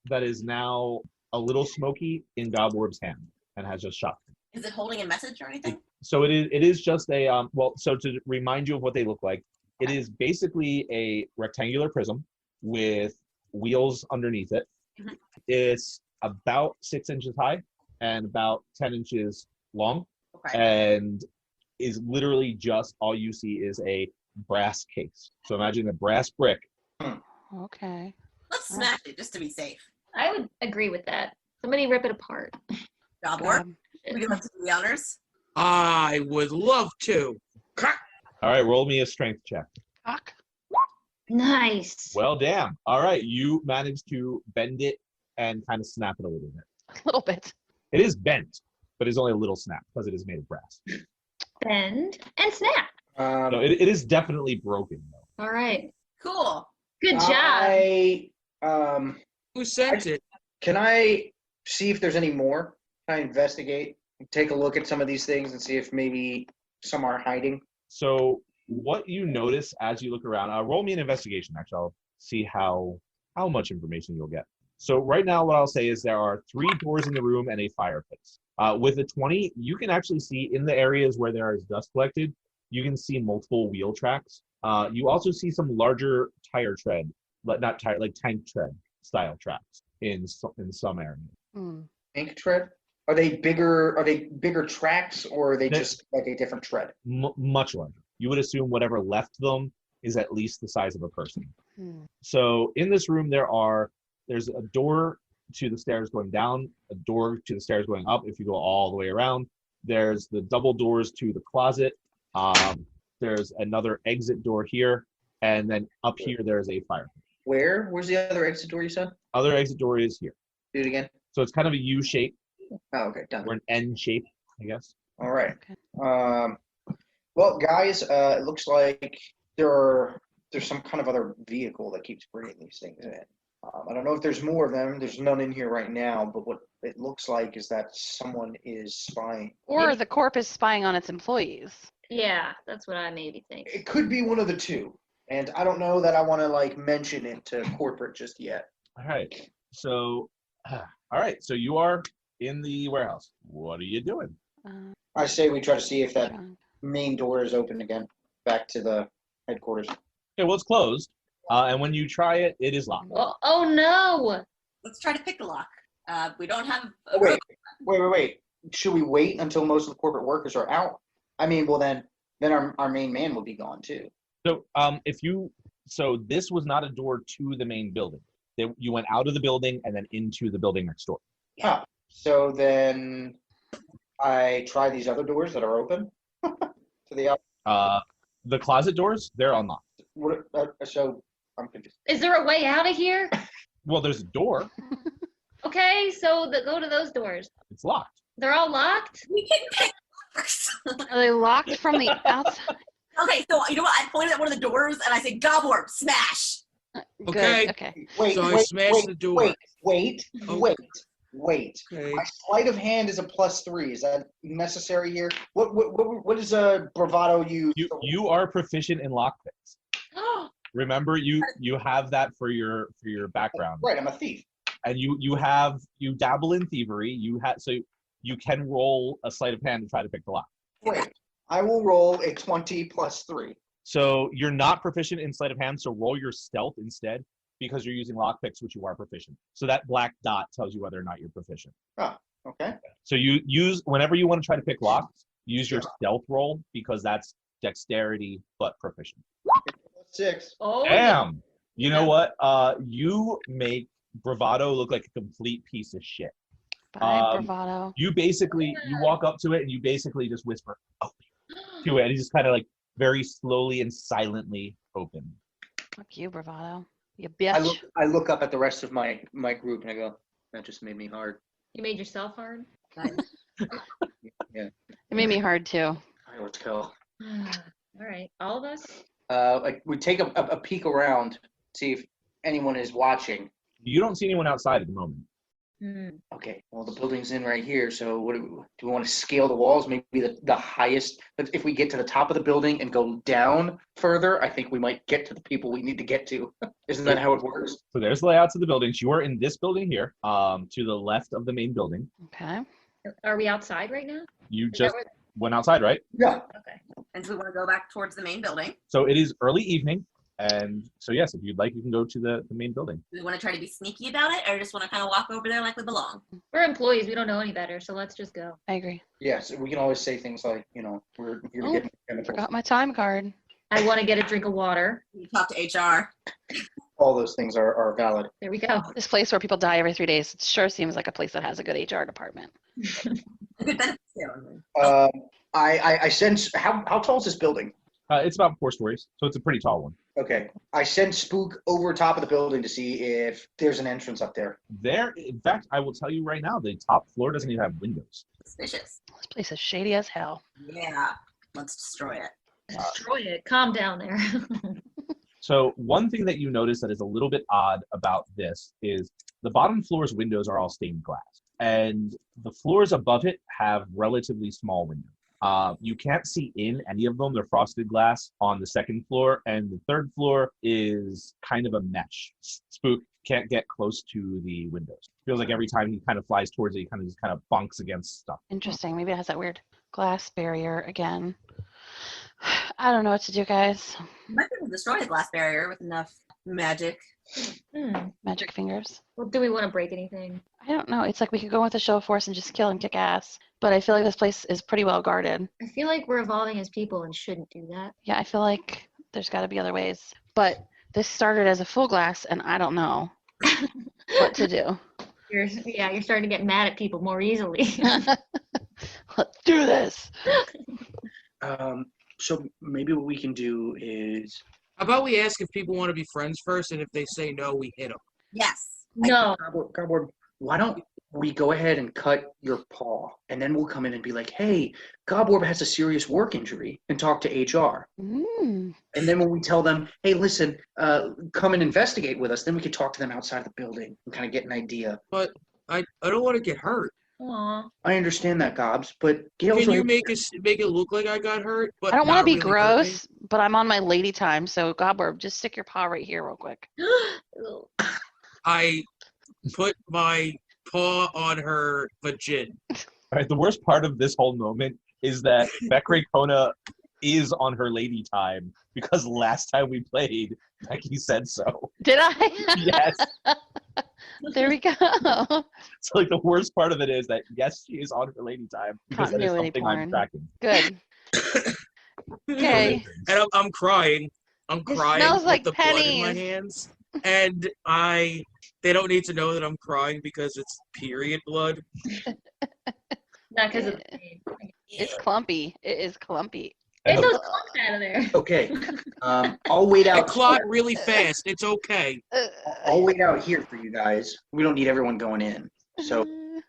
that is now a little smoky in Gobworb's hand and has just shot. Is it holding a message or anything? So it is just a so to remind you of what they look like, it is basically a rectangular prism with wheels underneath it. Mhm. It's about 6 inches high and about 10 inches long, Okay. and is literally just all you see is a brass case. So imagine a brass brick. Okay. Let's smash it just to be safe. I would agree with that. Somebody rip it apart. Job work. Um, We can have to do the honors. I would love to. All right, roll me a strength check. Cock. Nice. Well, damn. All right, you managed to bend it and kind of snap it a little bit. A little bit. It is bent, but it's only a little snap because it is made of brass. Bend and snap. No, it is definitely broken, though. All right. Cool. Good job. Who sent it? Can I see if there's any more? Can I investigate? Take a look at some of these things and see if maybe some are hiding. So what you notice as you look around, roll me an investigation. Actually, I'll see how much information you'll get. So right now, what I'll say is there are 3 doors in the room and a fireplace. With a 20, you can actually see in the areas where there is dust collected, you can see multiple wheel tracks. You also see some larger tire tread, not tire, like tank tread style tracks in some areas. Tank tread? Are they bigger tracks, or are they just like a different tread? Much larger. You would assume whatever left them is at least the size of a person. So in this room, there's a door to the stairs going down, a door to the stairs going up. If you go all the way around, there's the double doors to the closet. There's another exit door here, and then up here there's a fireplace. Where's the other exit door you said? Other exit door is here. Do it again. So it's kind of a U shape. Oh, okay, done. Or an N shape, I guess. All right. Okay. Well, guys, it looks like there's some kind of other vehicle that keeps bringing these things in. I don't know if there's more of them. There's none in here right now, but what it looks like is that someone is spying. Or the corp is spying on its employees. Yeah, that's what I maybe think. It could be one of the two, and I don't know that I want to mention it to corporate just yet. All right. So you are in the warehouse. What are you doing? I say we try to see if that main door is open again, back to the headquarters. Okay, well, it's closed. And when you try it, it is locked. Oh no! Let's try to pick the lock. We don't have. Wait. Should we wait until most of the corporate workers are out? I mean, well then our main man will be gone too. So this was not a door to the main building. You went out of the building and then into the building next door. Yeah. So then I try these other doors that are open to the out. The closet doors, they're unlocked. So I'm confused. Is there a way out of here? Well, there's a door. Okay, so go to those doors. It's locked. They're all locked? We can pick locks. Are they locked from the outside? Okay, so you know what? I pointed at one of the doors and I said, "Goblin, smash!" Okay. Good. Okay. So I smashed the door. Wait. Okay. My sleight of hand is a +3. Is that necessary here? What is a bravado use? You are proficient in lockpicks. Remember, you have that for your background. Right, I'm a thief. And you dabble in thievery. So you can roll a sleight of hand to try to pick the lock. Wait, I will roll a 20 +3. So you're not proficient in sleight of hand, so roll your stealth instead because you're using lockpicks, which you are proficient. So that black dot tells you whether or not you're proficient. Oh, okay. So you use, whenever you want to try to pick locks, use your stealth roll because that's dexterity but proficient. 6. Oh, Damn! You know what? You make Bravado look like a complete piece of shit. Bye, bravado. You walk up to it and you basically just whisper, "Oh," to it, and you just kind of very slowly and silently open. Fuck you, bravado. You bitch. I look up at the rest of my group and I go, that just made me hard. You made yourself hard? Yeah. It made me hard too. All right, let's go. All right, all of us? We take a peek around, see if anyone is watching. You don't see anyone outside at the moment. Okay, well, the building's in right here, so do we want to scale the walls? Maybe the highest, but if we get to the top of the building and go down further, I think we might get to the people we need to get to. Isn't that how it works? So there's the layouts of the buildings. You are in this building here, to the left of the main building. Okay. Are we outside right now? You just went outside, right? Yeah. Okay. And so we want to go back towards the main building. So it is early evening. And so, yes, if you'd like, you can go to the main building. Do we want to try to be sneaky about it or just want to kind of walk over there like we belong? We're employees. We don't know any better, so let's just go. I agree. Yes, we can always say things like, we're here to get chemicals. Forgot my time card. I want to get a drink of water. You talk to HR. All those things are valid. There we go. This place where people die every 3 days, it sure seems like a place that has a good HR department. A good benefit too. I sense, how tall is this building? It's about 4 stories, so it's a pretty tall one. Okay. I send Spook over top of the building to see if there's an entrance up there. In fact, I will tell you right now, the top floor doesn't even have windows. Suspicious. This place is shady as hell. Yeah. Let's destroy it. Destroy it. Calm down there. So one thing that you notice that is a little bit odd about this is the bottom floor's windows are all stained glass, and the floors above it have relatively small windows. You can't see in any of them. They're frosted glass on the second floor, and the third floor is kind of a mesh. Spook can't get close to the windows. Feels like every time he kind of flies towards it, he kind of bunks against stuff. Interesting. Maybe it has that weird glass barrier again. I don't know what to do, guys. You might be able to destroy the glass barrier with enough magic. Magic fingers. Well, do we want to break anything? I don't know. It's like we could go with a show of force and just kill and kick ass. But I feel like this place is pretty well guarded. I feel like we're evolving as people and shouldn't do that. Yeah, I feel like there's got to be other ways. But this started as a full glass, and I don't know what to do. You're starting to get mad at people more easily. Let's do this. So maybe what we can do is... How about we ask if people want to be friends first, and if they say no, we hit them. Yes. No. Godboard, why don't we go ahead and cut your paw, and then we'll come in and be like, hey, Godboard has a serious work injury, and talk to HR. And then when we tell them, hey, listen, come and investigate with us, then we could talk to them outside the building and kind of get an idea. But I don't want to get hurt. Aw. I understand that, Gobs, but Gail's Can you right. make it look like I got hurt? But I don't want to not be really hurt me? gross, but I'm on my lady time, so Godborb, just stick your paw right here real quick. I put my paw on her vagin. All right, the worst part of this whole moment is that Bekray Kona is on her lady time because last time we played, Becky said so. Did I? Yes. There we go. So like the worst part of it is that yes, she is on her lady time because that is Continuity something I'm porn. tracking. Good. Okay. And I'm crying. I'm crying smells like with the blood in my pennies. hands. And they don't need to know that I'm crying because it's period blood. Not because of the pain. It's clumpy. It is clumpy. Get those clumps out of there. Okay. I'll wait I out. clot really fast. It's okay. I'll wait out here for you guys. We don't need everyone going in. So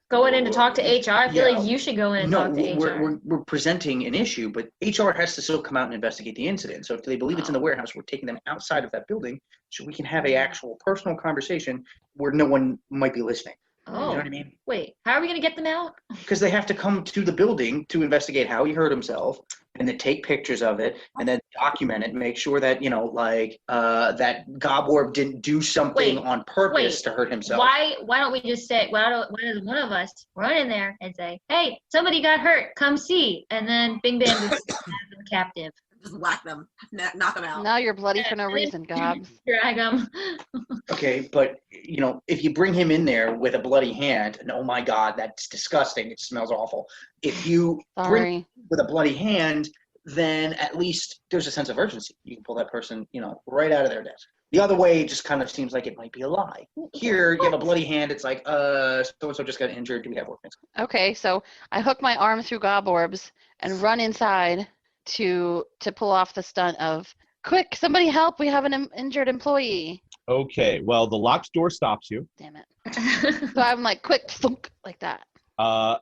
Going in to talk to HR? I feel Yeah. like you should go in and no, talk to HR. we're presenting an issue, but HR has to still come out and investigate the incident. So if they believe it's in the warehouse, we're taking them outside of that building so we can have a actual personal conversation where no one might be listening. You know Oh, what I mean? wait. How are we going to get them out? Because they have to come to the building to investigate how he hurt himself, and then take pictures of it, and then document it, make sure that, that Gobworb didn't do something Wait, on purpose to hurt himself. Why don't we just say, why does one of us run in there and say, hey, somebody got hurt, come see, and then Bing Bang just has them captive. Just whack them. Knock them out. Now you're bloody for no reason, Gobs. Drag them. Okay, but if you bring him in there with a bloody hand, and oh my God, that's disgusting. It smells awful. If you bring Sorry. with a bloody hand, then at least there's a sense of urgency. You can pull that person, right out of their desk. The other way just kind of seems like it might be a lie. Here, you have a bloody hand. It's like, so-and-so just got injured. Do we have work next? Okay, so I hook my arm through Goborbs and run inside to pull off the stunt of, quick, somebody help, we have an injured employee. Okay, well the locked door stops you, Damn it. So I'm like, quick, thunk, like that.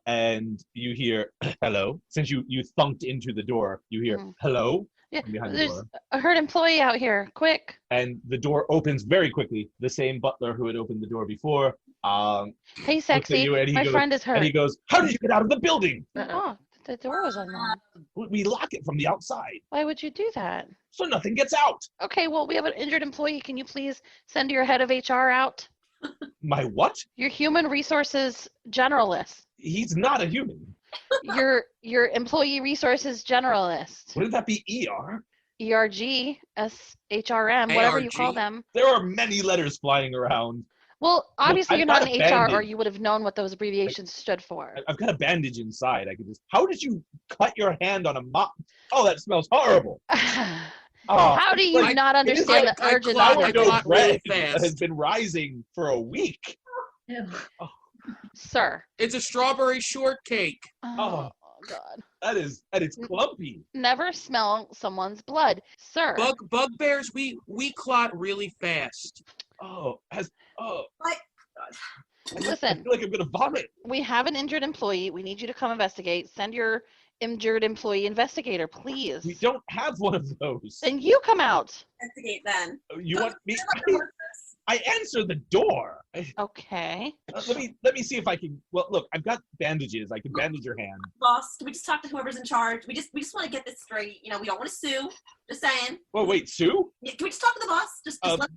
and you hear hello. Since you thunked into the door, you hear hello Yeah, from behind the there's door. a hurt employee out here, quick. And the door opens very quickly. The same butler who had opened the door before. Hey, at sexy, you and he my goes- friend is hurt. And he goes, "How did you get out of the building? Oh, the door was unlocked. We lock it from the outside, Why would you do that? so nothing gets out." Okay, well, we have an injured employee. Can you please send your head of HR out? My what? Your human resources generalist. He's not a human. Your employee resources generalist. Wouldn't that be ER? ERG, SHRM, whatever you ARG. call them. There are many letters flying around. Well, obviously I've you're not got in a HR or bandage. you would have known what those abbreviations stood for. I've got a bandage inside. I could just. How did you cut your hand on a mop? Oh, that smells horrible. Oh, How do you like, not it is understand like the I urgency clocked of it sourdough clock this? bread really fast. has been rising for a week. Sir. It's a strawberry shortcake. Oh, God. That is clumpy. Never smell someone's blood, sir. Bugbears, we clot really fast. Oh, What? I Listen, feel like I'm gonna vomit. we have an injured employee. We need you to come investigate. Send your injured employee investigator, please. We don't have one of those. Then you come out. Investigate then. You want me? I answer the door. Okay. Let me see if I can. Well, look, I've got bandages. I can bandage your hand. Boss, can we just talk to whoever's in charge? We just want to get this straight. You know, we don't want to sue. Just saying. Oh wait, Sue? Yeah, can we just talk to the boss? Just let him.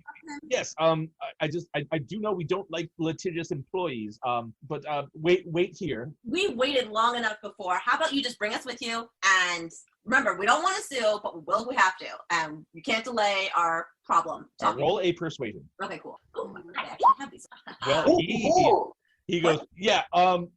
Yes. I do know we don't like litigious employees. But wait here. We waited long enough before. How about you just bring us with you? And remember, we don't want to sue, but we will if we have to. And you can't delay our problem. Roll a persuasion. Okay, cool. Oh, I actually have these. Well, he goes, yeah,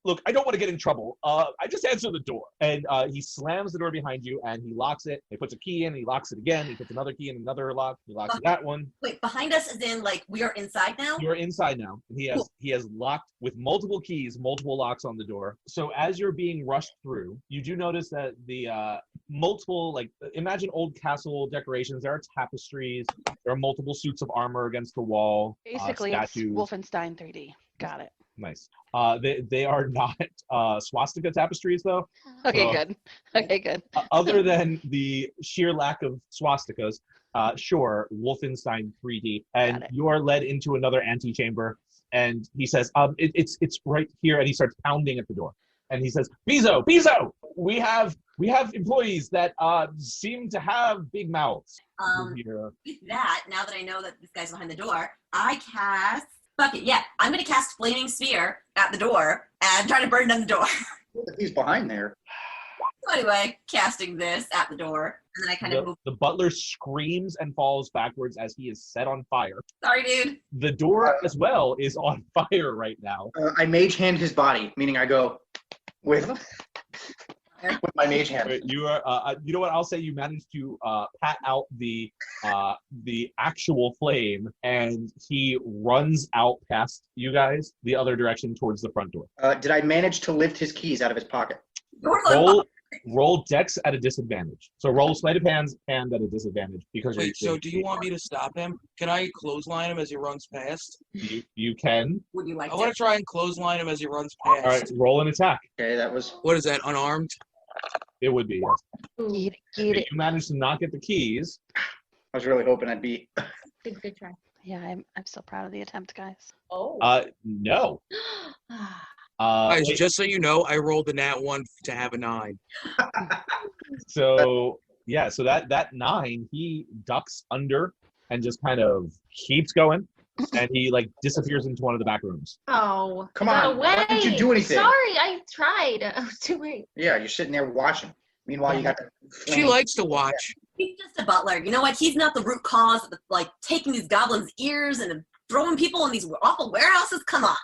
look, I don't want to get in trouble. I just answer the door. And he slams the door behind you and he locks it. He puts a key in, he locks it again. He puts another key in another lock. He locks that one. Wait, behind us is in like we are inside now? You're inside now. And he has locked with multiple keys, multiple locks on the door. So as you're being rushed through, you do notice that the multiple, like, imagine old castle decorations. There are tapestries. There are multiple suits of armor against the wall. Basically, it's statues. Wolfenstein 3D. Got it. Nice. They are not swastika tapestries, though. Okay, So, good. Okay, good. Other than the sheer lack of swastikas, sure, Wolfenstein 3D, and you are led into another antechamber. And he says, "It's right here," and he starts pounding at the door. And he says, "Bezo, we have employees that seem to have big mouths." With that, now that I know that this guy's behind the door, I cast. Fuck it, yeah. I'm gonna cast Flaming Sphere at the door and try to burn down the door. He's behind there. So anyway, casting this at the door, and then I kind of move. The butler screams and falls backwards as he is set on fire. Sorry, dude. The door as well is on fire right now. I mage hand his body, meaning I go with my mage hand. You are, you know what? I'll say you managed to pat out the actual flame, and he runs out past you guys the other direction towards the front door. Did I manage to lift his keys out of his pocket? Roll dex at a disadvantage. So roll sleight of hand at a disadvantage because. Wait, so do you want me to stop him? Can I clothesline him as he runs past? You can. Would you like I want to try and clothesline him as he runs past. All right, roll an attack. Okay, that was. What is that? Unarmed? It would be, yes. Eat If it. you managed to not get the keys. I was really hoping I'd be. Good try. Yeah, I'm so proud of the attempt, guys. Oh. No. Guys, Wait, just so you know, I rolled a nat 1 to have a 9. so yeah, so that 9, he ducks under and just kind of keeps going, and he like disappears into one of the back rooms. Oh. Come I got on, why didn't you do anything? Sorry, I tried. I was too late. Yeah, you're sitting there watching. Meanwhile, you got the. She likes to watch. He's just a butler. You know what? He's not the root cause of like taking these goblins' ears and throwing people in these awful warehouses. Come on.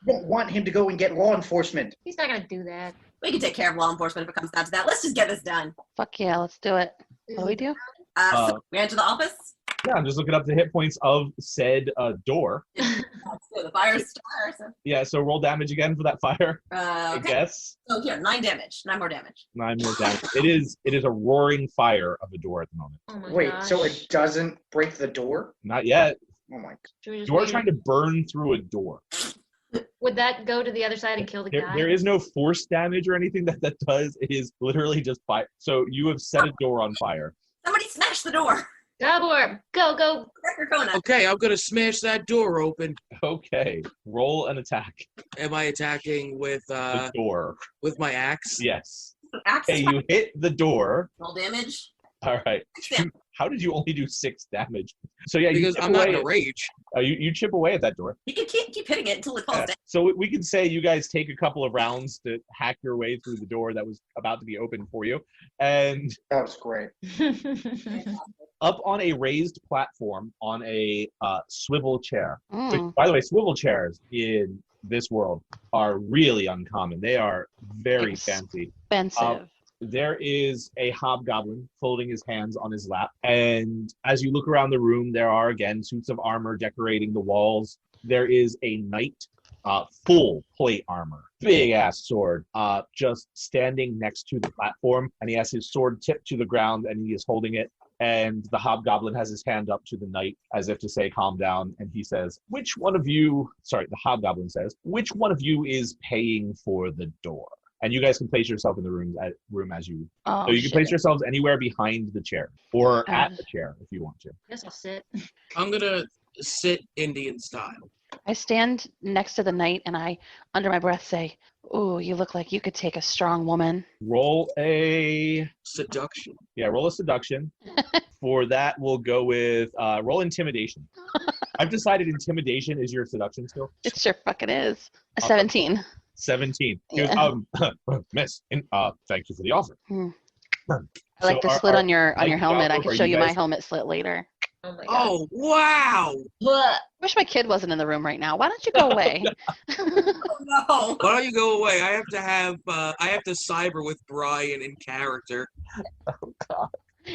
You don't want him to go and get law enforcement. He's not gonna do that. We can take care of law enforcement if it comes down to that. Let's just get this done. Fuck yeah, let's do it. What do we do? So we enter the office. Yeah, I'm just looking up the hit points of said door. So the fire's fire. So. Yeah, so roll damage again for that fire. I Okay. guess So here, 9 damage. 9 more damage. 9 more damage. It is a roaring fire of a door at the moment. Oh my Wait, gosh. so it doesn't break the door? Not yet. Oh my. Should we just You are wait? trying to burn through a door. Would that go to the other side and kill the guy? There is no force damage or anything that does. It is literally just fire. So you have set a door on fire. Somebody smash the door. Gabor, go. Dracona. Okay, I'm gonna smash that door open. Okay, roll an attack. Am I attacking with The door. my axe? Yes. Axe Okay, you hit the door. roll damage. All right. How did you only do 6 damage? So yeah, you Because chip I'm not in away. a rage. You chip away at that door. You can keep hitting it until it falls Yeah. down. So we can say you guys take a couple of rounds to hack your way through the door that was about to be opened for you, and That was great. up on a raised platform on a swivel chair. Which, Mm. by the way, swivel chairs in this world are really uncommon. They are very fancy. Expensive. There is a hobgoblin folding his hands on his lap. And as you look around the room, there are, again, suits of armor decorating the walls. There is a knight full plate armor, big ass sword, just standing next to the platform, and he has his sword tipped to the ground, and he is holding it. And the hobgoblin has his hand up to the knight as if to say, calm down. And he says, the hobgoblin says, which one of you is paying for the door? And you guys can place yourself in the room as you. So you can place yourselves anywhere behind the chair or at the chair if you want to. Guess I'll sit. I'm gonna sit Indian style. I stand next to the knight and I, under my breath, say, "Ooh, you look like you could take a strong woman." Roll a seduction. Yeah, roll a seduction. For that, we'll go with roll intimidation. I've decided intimidation is your seduction skill. It sure fucking is. A 17. 17. Yeah. Miss, thank you for the offer. I like the slit on your helmet. I can show you my guys- helmet slit later. Oh my god. Oh wow! What? Wish my kid wasn't in the room right now. Why don't you go away? Oh, no. Why don't you go away? I have to cyber with Brian in character. Oh, God.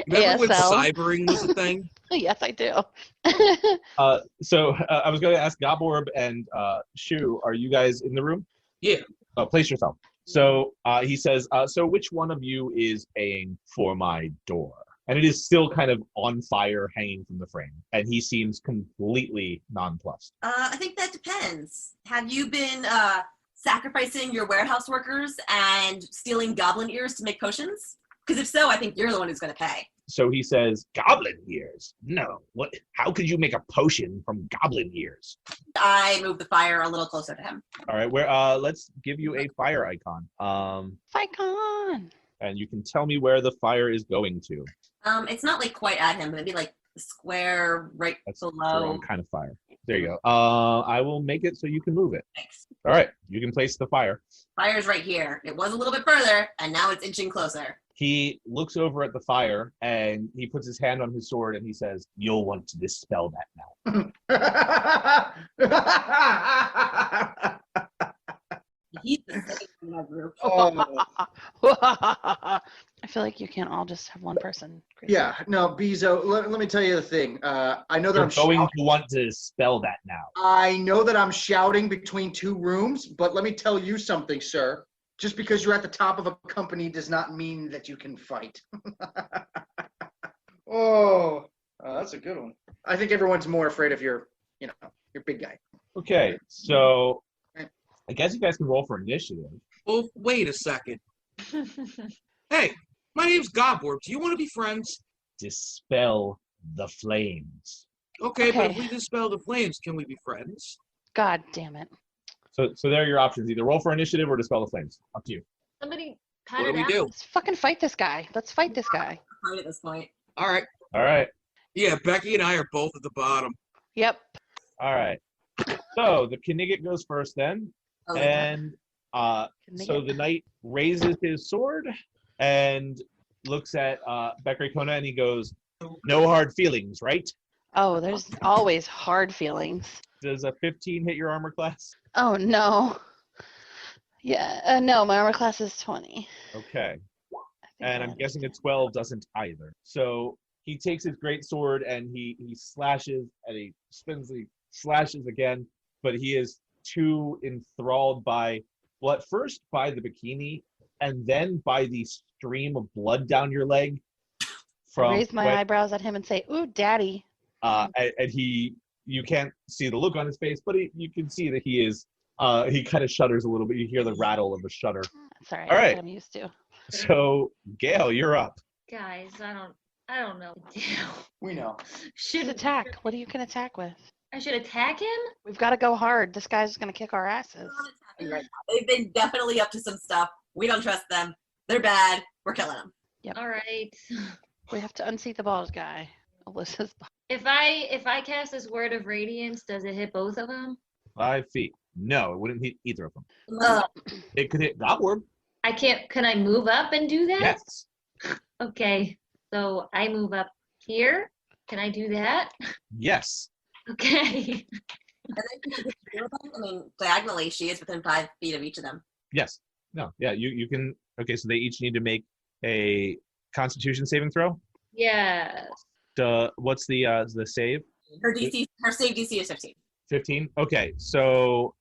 Remember when ASL. cybering was a thing? Yes, I do. So I was going to ask Goborb and Shu, are you guys in the room? Yeah. Place yourself. So he says, so which one of you is paying for my door? And it is still kind of on fire, hanging from the frame. And he seems completely nonplussed. I think that depends. Have you been sacrificing your warehouse workers and stealing goblin ears to make potions? Because if so, I think you're the one who's going to pay. So he says, goblin ears? No. What? How could you make a potion from goblin ears? I move the fire a little closer to him. All right, let's give you a fire icon. Icon. And you can tell me where the fire is going to. It's not like quite at him. It'd be like the square right That's the below. wrong kind of fire. There you go. I will make it so you can move it. Thanks. All right, you can place the fire. Fire's right here. It was a little bit further, and now it's inching closer. He looks over at the fire and he puts his hand on his sword and he says, "You'll want to dispel that now." He's the second in that group. I feel like you can't all just have one person. Yeah, no, Bezo, let me tell you the thing. I know that You're I'm going shouting. to want to dispel that now. I know that I'm shouting between two rooms, but let me tell you something, sir. Just because you're at the top of a company does not mean that you can fight. That's a good one. I think everyone's more afraid of your big guy. Okay, so I guess you guys can roll for initiative. Well, wait a second. Hey, my name's Goborb. Do you want to be friends? Dispel the flames. Okay, but if Okay. we dispel the flames, can we be friends? God damn it. So there are your options. Either roll for initiative or dispel the flames. Up to you. Somebody What cut do it we out. do? Let's fucking fight this guy. Let's fight this guy. Right at this point. All right. All right. Yeah, Becky and I are both at the bottom. Yep. All right. So the Knigget goes first then. Oh, And so the knight raises his sword and looks at Becker Kona and he goes, "No hard feelings, right?" Oh, there's always hard feelings. Does a 15 hit your armor class? Oh, no. Yeah, no, my armor class is 20. Okay. I think And I'm that- guessing a 12 doesn't either. So he takes his great sword and he slashes and he spins, he slashes again, but he is too enthralled by, well, at first by the bikini and then by the stream of blood down your leg. I raise my when- eyebrows at him and say, "Ooh, daddy." and you can't see the look on his face, but you can see that he is, he kind of shudders a little bit. You hear the rattle of a shudder. That's all right. All That's right. what I'm used to. So, Gail, you're up. Guys, I don't know what to do. We know. Should attack. What you can attack with? I should attack him? We've got to go hard. This guy's going to kick our asses. Right now. They've been definitely up to some stuff. We don't trust them. They're bad. We're killing them. All right. We have to unseat the balls guy. Alyssa's ball. If I cast this word of radiance, does it hit both of them? 5 feet. No, it wouldn't hit either of them. Oh, It could hit Goblin. I can't. Can I move up and do that? Yes. Okay. So I move up here. Can I do that? Yes. Okay. And then I mean, diagonally, she is within 5 feet of each of them. Yes. No. Yeah. You can. Okay. So they each need to make a Constitution saving throw. Yes. What's the save? Her save DC is 15. 15. Okay. So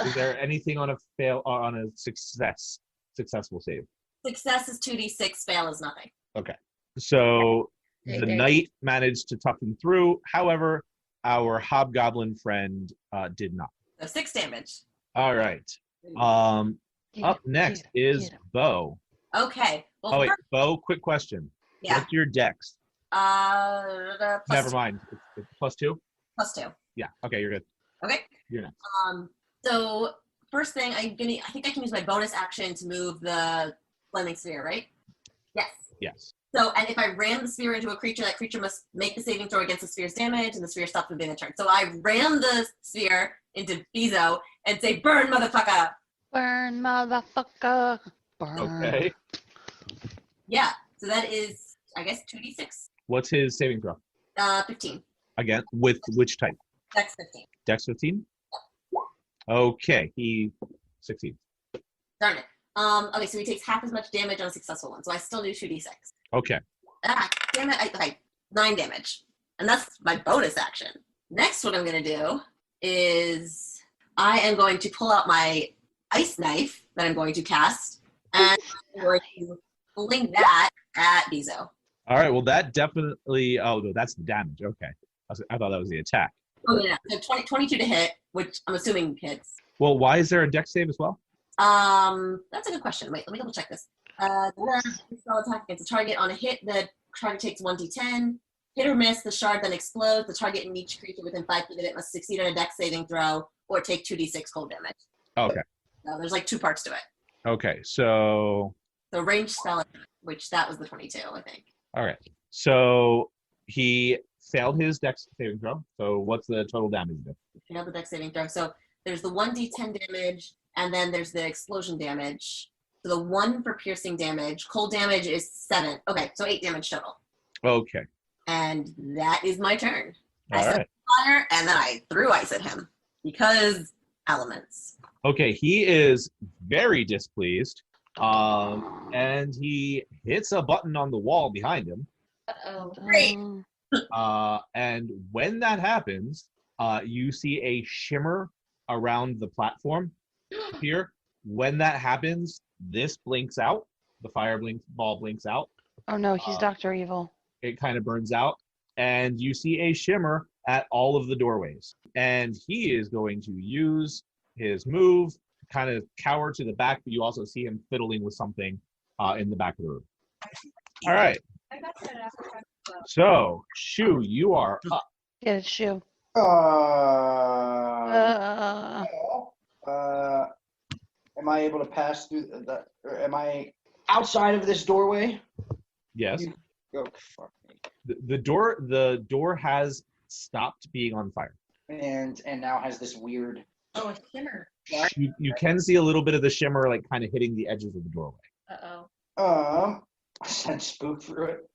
Is there anything on a fail or on a successful save? Success is 2d6, fail is nothing. Okay. So the knight managed to tuck him through. However, our hobgoblin friend did not. So 6 damage. All right. Up next is Bo. Okay. Well, Oh wait, first, Bo. Quick question. yeah. What's your dex? Plus Never 2. mind. It's +2. Plus 2. Yeah. Okay, you're good. Okay. You're next. So first thing, I think I can use my bonus action to move the flaming sphere, right? Yes. Yes. So, and if I ram the sphere into a creature, that creature must make the saving throw against the sphere's damage, and the sphere stops from being a turn. So I ram the sphere into Bezo and say, "Burn, motherfucker!" Burn, motherfucker. Burn. Okay. Yeah. So that is, I guess, 2d6. What's his saving throw? 15. Again, with which type? Dex 15. Dex 15? Okay, he succeeds. Darn it. Okay, so he takes half as much damage on a successful one. So I still do 2d6. Okay. Damn it. Okay, 9 damage. And that's my bonus action. Next, what I'm going to do is I am going to pull out my ice knife that I'm going to cast, and I'm going to fling that at Bezo. All right, well, that definitely... Oh, no, that's the damage. Okay. I thought that was the attack. Oh, yeah. So 22 to hit, which I'm assuming hits. Well, why is there a dex save as well? That's a good question. Wait, let me double check this. Spell attack against a target. On a hit, the target takes 1d10. Hit or miss, the shard then explodes. The target and each creature within 5 feet of it must succeed on a dex saving throw or take 2d6 cold damage. Okay. So there's like 2 parts to it. Okay, so... The range spell, which that was the 22, I think. All right. So he failed his dex saving throw. So what's the total damage? Failed the dex saving throw. So there's the 1d10 damage, and then there's the explosion damage. So the 1 for piercing damage. Cold damage is 7. Okay, so 8 damage total. Okay. And that is my turn. I All set right. fire, and then I threw ice at him because elements. Okay, he is very displeased. And he hits a button on the wall behind him. Uh-oh. Great. And when that happens, you see a shimmer around the platform here. When that happens, this blinks out. The ball blinks out. Oh no, he's Dr. Evil. It kind of burns out. And you see a shimmer at all of the doorways. And he is going to use his move, kind of cower to the back, but you also see him fiddling with something in the back of the room. All right. So, Shu, you are up. Get it, shoe. Am I able to pass through or am I outside of this doorway? Yes. Oh, fuck me. The door has stopped being on fire. And now has this weird... Oh, a shimmer. You can see a little bit of the shimmer, like kind of hitting the edges of the doorway. Uh-oh. I sent spook through it.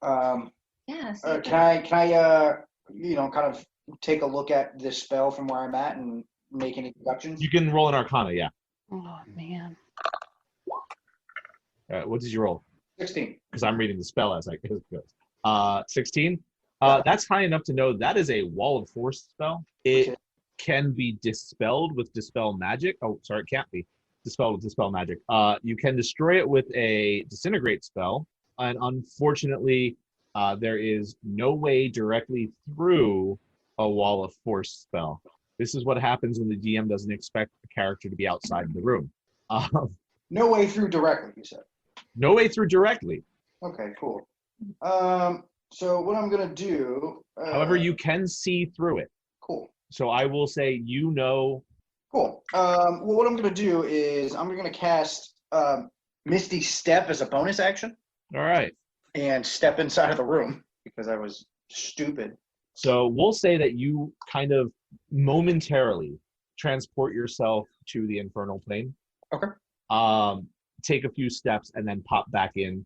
Yeah. Can I kind of take a look at this spell from where I'm at and make any deductions? You can roll an Arcana, yeah. Oh man. What did you roll? 16. Because I'm reading the spell as it goes. 16. That's high enough to know that is a Wall of Force spell. It can be dispelled with Dispel Magic. Oh, sorry, it can't be dispelled with Dispel Magic. You can destroy it with a Disintegrate spell, and unfortunately, there is no way directly through a Wall of Force spell. This is what happens when the DM doesn't expect the character to be outside the room. No way through directly, you said. No way through directly. Okay, cool. So what I'm gonna do. However, you can see through it. Cool. So I will say, Cool. Well, what I'm gonna do is I'm gonna cast Misty Step as a bonus action. All right. And step inside of the room because I was stupid. So we'll say that you kind of momentarily transport yourself to the infernal plane. Okay. Take a few steps and then pop back in,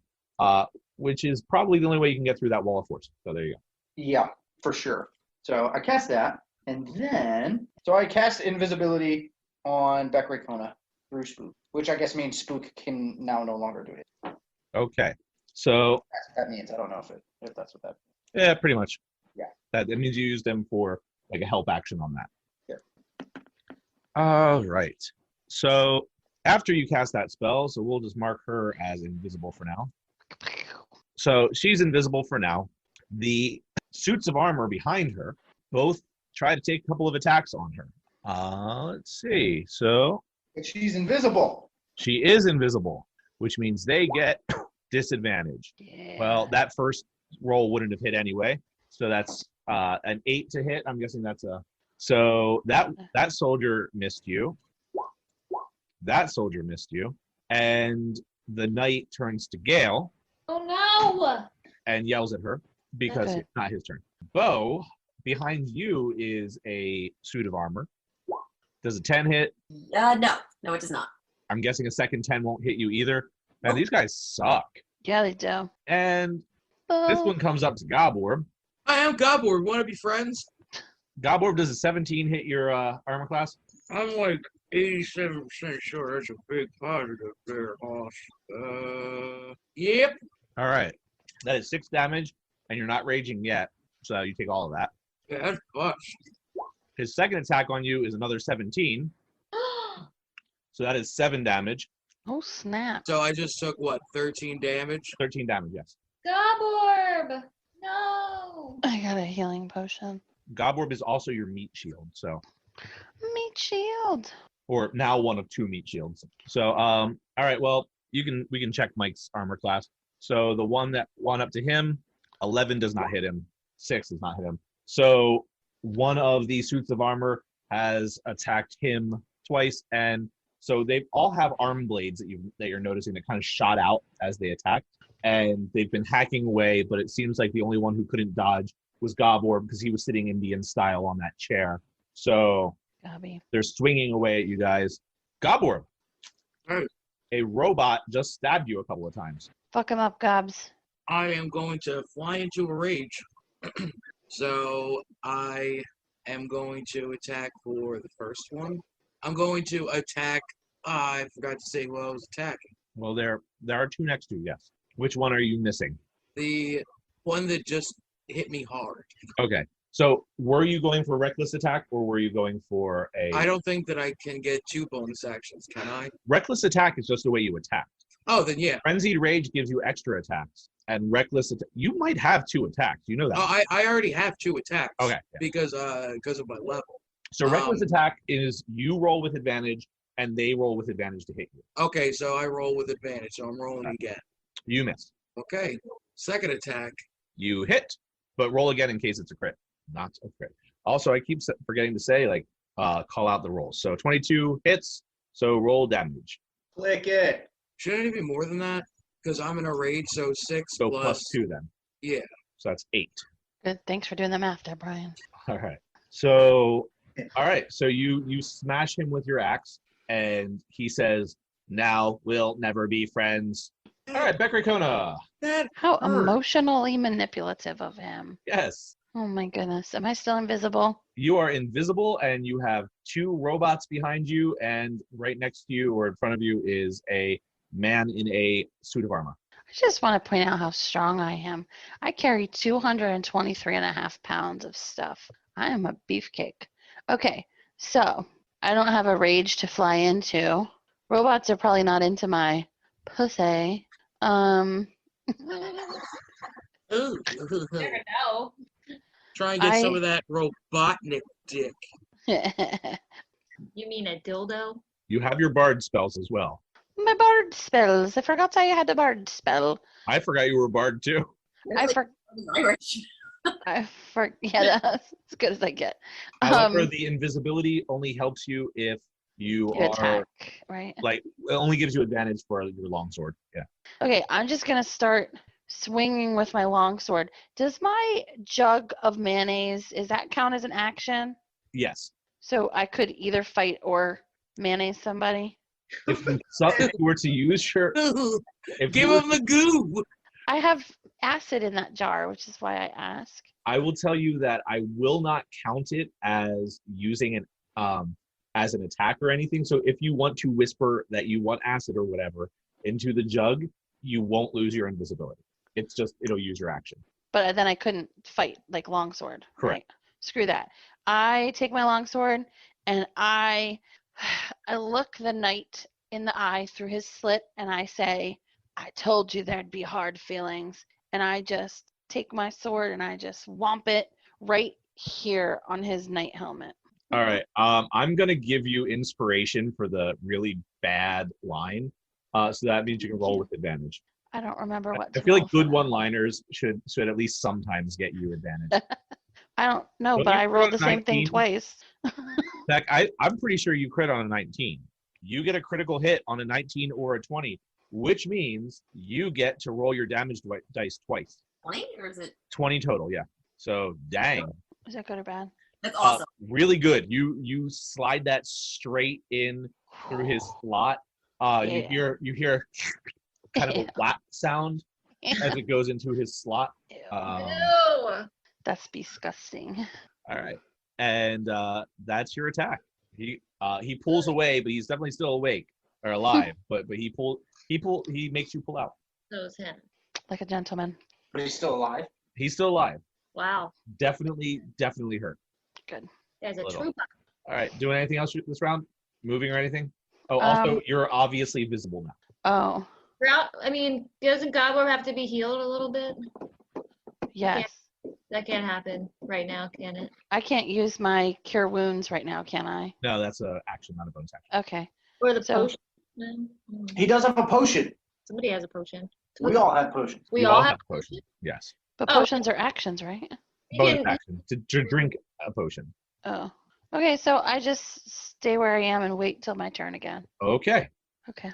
which is probably the only way you can get through that Wall of Force. So there you go. Yeah, for sure. So I cast that, and then I cast invisibility on Beckery Kona through Spook, which I guess means Spook can now no longer do it. Okay. So that's what that means. I don't know if that's what that means. Yeah, pretty much. Yeah. That means you use them for like a help action on that. Yeah. All right. So after you cast that spell, so we'll just mark her as invisible for now. So she's invisible for now. The suits of armor behind her both try to take a couple of attacks on her. Let's see. So But she's invisible. she is invisible, which means they get disadvantage. Yeah. Well, that first roll wouldn't have hit anyway. So that's an 8 to hit. I'm guessing that's a... So that soldier missed you. That soldier missed you. And the knight turns to Gale Oh no! and yells at her because Okay. it's not his turn. Bo, behind you is a suit of armor. Does a 10 hit? No, it does not. I'm guessing a second 10 won't hit you either. Man, these guys suck. Yeah, they do. And this Oh. one comes up to Goborb. I am Gobor. Want to be friends? Goborb, does a 17 hit your armor class? I'm like 87% sure that's a big positive there, boss. Yep. All right. That is 6 damage, and you're not raging yet, so you take all of that. Yeah, that's bust. His second attack on you is another 17, so that is 7 damage. Oh, snap. So I just took, what, 13 damage? 13 damage, yes. Goborb! No! I got a healing potion. Goborb is also your meat shield, so... Meat shield. Or now one of 2 meat shields. So, all right, well, we can check Mike's armor class. So the one up to him, 11 does not hit him. 6 does not hit him. So one of the suits of armor has attacked him twice, and so they all have arm blades that you're noticing that kind of shot out as they attacked, and they've been hacking away. But it seems like the only one who couldn't dodge was Goborb because he was sitting Indian style on that chair. So Gobby. they're swinging away at you guys. Goborb, Hey. a robot just stabbed you a couple of times. Fuck him up, Gobs. I am going to fly into a rage. So I am going to attack for the first one. I'm going to attack. I forgot to say who I was attacking. Well, there are 2 next to you, yes. Which one are you missing? The one that just hit me hard. Okay. So were you going for a reckless attack or were you going for a... I don't think that I can get 2 bonus actions, can I? Reckless attack is just the way you attack. Oh, then yeah. Frenzied Rage gives you extra attacks. And reckless attack... You might have 2 attacks. You know that. Oh, I already have 2 attacks. Okay. Yeah. Because of my level. So reckless attack is you roll with advantage and they roll with advantage to hit you. Okay, so I roll with advantage, so I'm rolling again. You miss. Okay. Second attack. You hit, but roll again in case it's a crit. Not a crit. Also, I keep forgetting to say, call out the rolls. So 22 hits, so roll damage. Click it. Shouldn't it be more than that? Because I'm in a rage, so 6 So plus... plus 2 then. Yeah. So that's 8. Good. Thanks for doing the math there, Brian. All right. So, you smash him with your axe, and he says, "Now we'll never be friends." All right, Beckery Kona. That How hurt. emotionally manipulative of him. Yes. Oh my goodness. Am I still invisible? You are invisible, and you have 2 robots behind you, and right next to you or in front of you is a man in a suit of armor. I just want to point out how strong I am. I carry 223.5 pounds of stuff. I am a beefcake. Okay, so I don't have a rage to fly into. Robots are probably not into my pussy. Ooh. Never know. Try and get some I- of that Robotnik dick. You mean a dildo? You have your bard spells as well. My bard spells. I forgot I had a bard spell. I forgot you were a bard too. Irish. Yeah, that's as good as I get. However, the invisibility only helps you if you You are attack, right? it only gives you advantage for your longsword. Yeah. Okay, I'm just gonna start swinging with my longsword. Does my jug of mayonnaise, is that count as an action? Yes. So I could either fight or mayonnaise somebody? If you were to use your, if Give you were- him the goo. I have acid in that jar, which is why I ask. I will tell you that I will not count it as using it as an attack or anything. So if you want to whisper that you want acid or whatever into the jug, you won't lose your invisibility. It's just it'll use your action. But then I couldn't fight like longsword. Correct. Right? Screw that. I take my longsword and I I look the knight in the eye through his slit and I say, I told you there'd be hard feelings. And I just take my sword and I just whomp it right here on his knight helmet. All right. I'm gonna give you inspiration for the really bad line. So that means you can roll with advantage. I don't remember what I to feel roll like for good that. one-liners should at least sometimes get you advantage. I don't know, Don't but you I crit rolled on the a same thing 19? twice. Zach, I'm pretty sure you crit on a 19. You get a critical hit on a 19 or a 20, which means you get to roll your damage dice twice. 20 or is it? 20 total, yeah. So dang. Is that good or bad? That's awesome. Really good. You slide that straight in through his slot. You hear kind of a whap sound as it goes into his slot. No. That's disgusting. All right, and that's your attack. He pulls away, but he's definitely still awake or alive. but he makes you pull out. That was him. Like a gentleman. But he's still alive. He's still alive. Wow. Definitely hurt. Good. There's a Little. trooper. All right, doing anything else this round? Moving or anything? Oh, also you're obviously visible now. Oh, I mean, doesn't Gobbler have to be healed a little bit? yes. That can't happen right now, can it? I can't use my cure wounds right now, can I? No, that's a action, not a bonus action. Okay. Or the So- potion? He does have a potion. Somebody has a potion. We all have potions. We You all have a potion. Yes. But Oh. potions are actions, right? Bonus can- action to drink a potion. Oh. Okay, so I just stay where I am and wait till my turn again. Okay. Okay.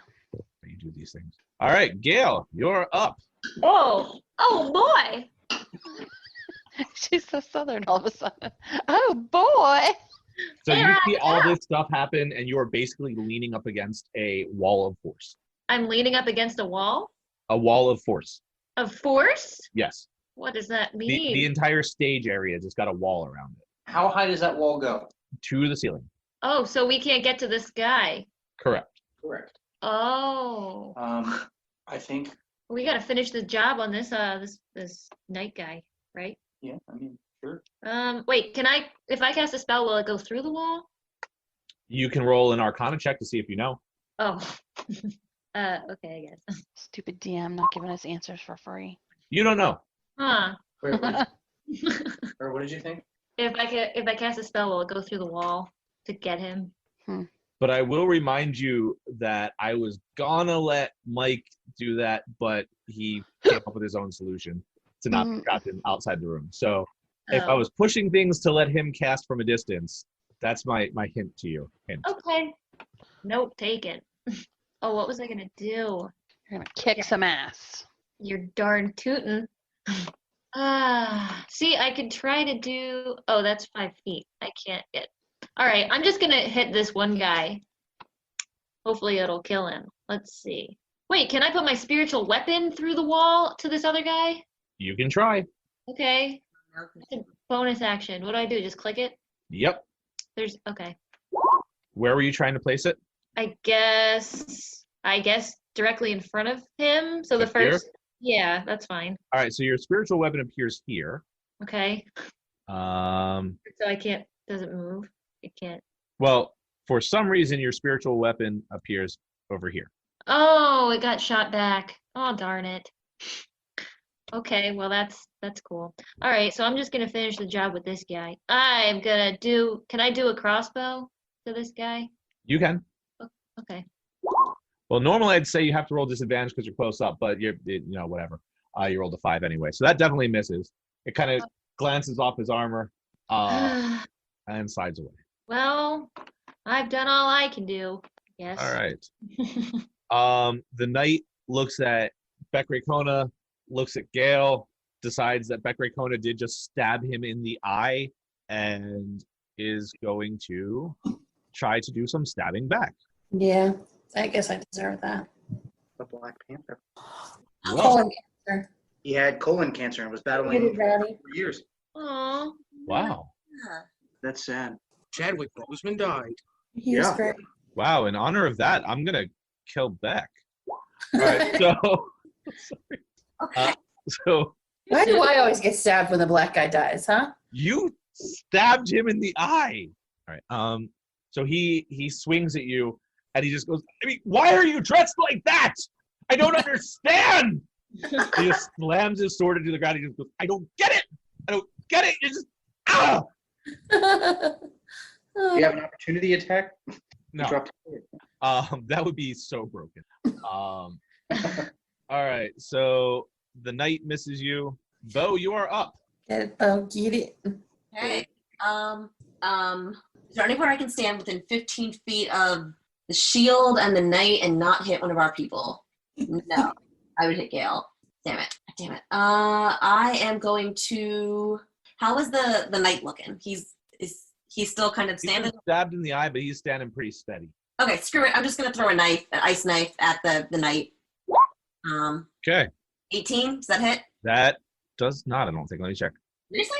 You do these things. All right, Gail, you're up. Oh boy. She's so southern all of a sudden. Oh boy. So you Yeah, see all this stuff happen, and you are basically leaning up against a wall of force. I'm leaning up against a wall A wall of force. of force? Yes. What does that The mean? entire stage area just got a wall around it How high does that wall go? to the ceiling. Oh, so we can't get to this guy. Correct. Correct. Oh. I think. We gotta finish the job on this this night guy, right? Yeah. I mean, sure. Wait, if I cast a spell, will it go through the wall? You can roll an Arcana check to see if you know. Oh. Okay, I guess. Stupid DM not giving us answers for free. You don't know. Huh. Wait, or what did you think? If I cast a spell, will it go through the wall to get him? But I will remind you that I was gonna let Mike do that, but he came up with his own solution to not be trapped outside the room. So if I Oh. was pushing things to let him cast from a distance, that's my hint to you. Hint. Okay. Note taken. Oh, what was I gonna do? You're gonna kick some ass. You're darn tootin'. See, I could try to do. Oh, that's 5 feet. I can't get. All right, I'm just gonna hit this one guy. Hopefully, it'll kill him. Let's see. Wait, can I put my spiritual weapon through the wall to this other guy? You can try. Okay. It's a bonus action. What do I do? Just click it? Yep. Okay. Where were you trying to place it? I guess directly in front of him. So the Like here? first. Yeah, that's fine. All right. So your spiritual weapon appears here. Okay. So I can't. Doesn't move. It can't. Well, for some reason, your spiritual weapon appears over here. Oh, it got shot back. Oh, darn it. Okay, well that's cool. All right, so I'm just gonna finish the job with this guy. Can I do a crossbow to this guy? You can. Okay. Well, normally I'd say you have to roll disadvantage because you're close up, but whatever. You rolled a 5 anyway, so that definitely misses. It kind of glances off his armor and slides away. Well, I've done all I can do. Yes. All right. The knight looks at Beckraycona, looks at Gale, decides that Beckraycona did just stab him in the eye, and is going to try to do some stabbing back. Yeah, I guess I deserve that. The Black Panther. Colon cancer. He had colon cancer and was battling Hey, Daddy. for years. Aw. Wow. Yeah. That's sad. Chadwick Boseman died. He was Yeah. great. Wow. In honor of that, I'm going to kill Beck. All right. So, so Why do I always get stabbed when the black guy dies, huh? you stabbed him in the eye. All right. So he swings at you, and he just goes, I mean, why are you dressed like that? I don't understand. He just slams his sword into the ground. He just goes, I don't get it. I don't get it. You just, ah! You have an opportunity attack? No. You dropped the sword. That would be so broken. All right, so the knight misses you. Bo, you are up. Get it, Bo. Get it. Okay. Is there anywhere I can stand within 15 feet of the shield and the knight and not hit one of our people? No. I would hit Gale. Damn it. I am going to. How is the knight looking? He's still kind of He's standing. been stabbed in the eye, but he's standing pretty steady. Okay, screw it. I'm just gonna throw an ice knife at the knight. Okay. 18. Does that hit? That does not, I don't think. Let me check. Seriously?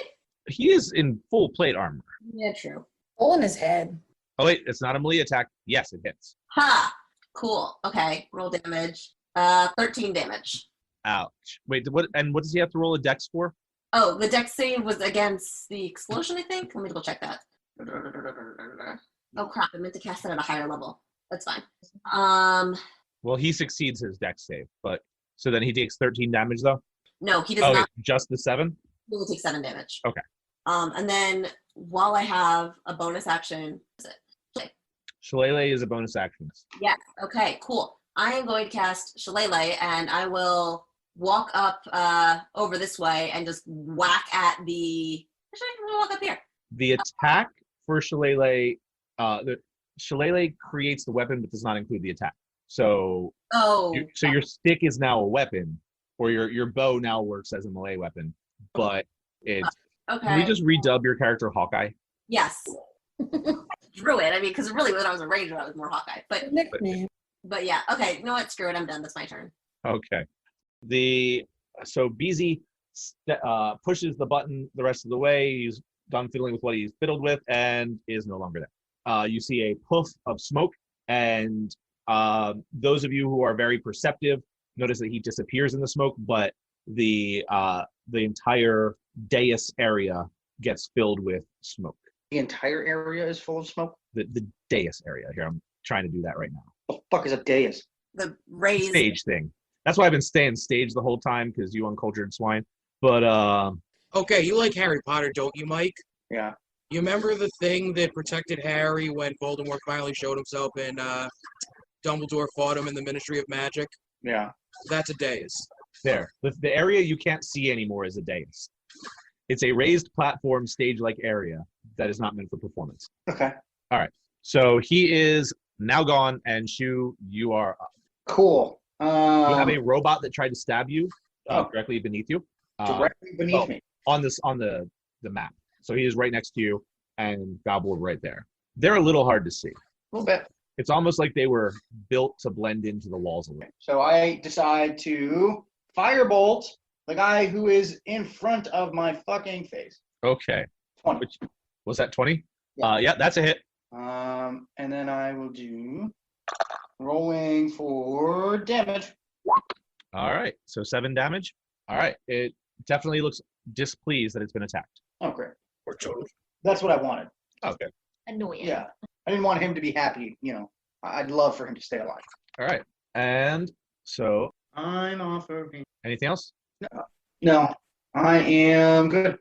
He is in full plate armor. Yeah, true. Hole in his head. Oh, wait, it's not a melee attack. Yes, it hits. Ha! Cool. Okay, roll damage. 13 damage. Ouch. Wait, what does he have to roll a dex for? Oh, the dex save was against the explosion, I think? Let me go check that. Oh crap, I meant to cast it at a higher level. That's fine. Well, he succeeds his dex save, but so then he takes 13 damage though? No, he does Oh, not. wait, just the 7? He will take 7 damage. Okay. And then while I have a bonus action, Shillelagh is a bonus action. yeah, okay, cool. I am going to cast Shillelagh, and I will walk up over this way and just whack at the. Actually, I'm gonna walk up here. The attack for Shillelagh, the Shillelagh creates the weapon but does not include the attack. So, Oh. so your stick is now a weapon, or your bow now works as a melee weapon. But it's. Okay. Can we just redub your character Hawkeye? Yes. Druid. I mean, because really, when I was a ranger, I was more Hawkeye. Nickname. But yeah. Okay. You know what? Screw it. I'm done. That's my turn. Okay. So BZ pushes the button the rest of the way. He's done fiddling with what he's fiddled with and is no longer there. You see a puff of smoke, and those of you who are very perceptive notice that he disappears in the smoke, but the entire dais area gets filled with smoke. The entire area is full of smoke? The dais area. Here, I'm trying to do that right now. What the fuck is a dais? The raised. Stage thing. That's why I've been staying stage the whole time, because you uncultured swine. But Okay, you like Harry Potter, don't you, Mike? Yeah. You remember the thing that protected Harry when Voldemort finally showed himself and Dumbledore fought him in the Ministry of Magic? Yeah. That's a dais. there, the area you can't see anymore is a dais. It's a raised platform stage-like area that is not meant for performance. Okay. All right. So he is now gone, and Shu, you are up. Cool. You have a robot that tried to stab you directly beneath you. Directly beneath me. On the map. So he is right next to you, and Gobble right there. They're a little hard to see. A little bit. It's almost like they were built to blend into the walls a little. So I decide to firebolt the guy who is in front of my fucking face. Okay. 20. Which, was that 20? Yeah. Yeah, that's a hit. And then I will do rolling for damage. All right. So 7 damage. All right. It definitely looks displeased that it's been attacked. Oh, great. That's what I wanted. Okay. Annoying. Yeah. I didn't want him to be happy, you know. I'd love for him to stay alive. All right. And so I'm offering. anything else? No, I am good.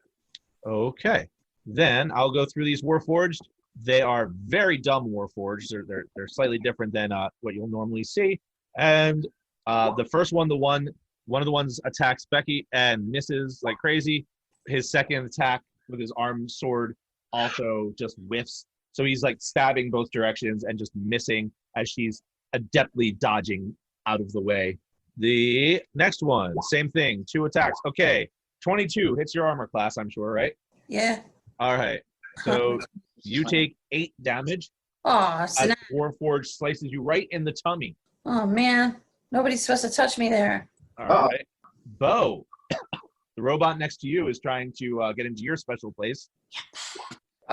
Okay. Then I'll go through these Warforged. They are very dumb Warforged. They're slightly different than what you'll normally see. And the first one, one of the ones attacks Becky and misses like crazy. His second attack with his armed sword also just whiffs. So he's like stabbing both directions and just missing as she's adeptly dodging out of the way. The next one, same thing, 2 attacks. Okay, 22 hits your armor class, I'm sure, right? Yeah. All right. So you take 8 damage Oh, as Warforged slices you right in the tummy. Oh man, nobody's supposed to touch me there. All right. Bo, the robot next to you is trying to get into your special place.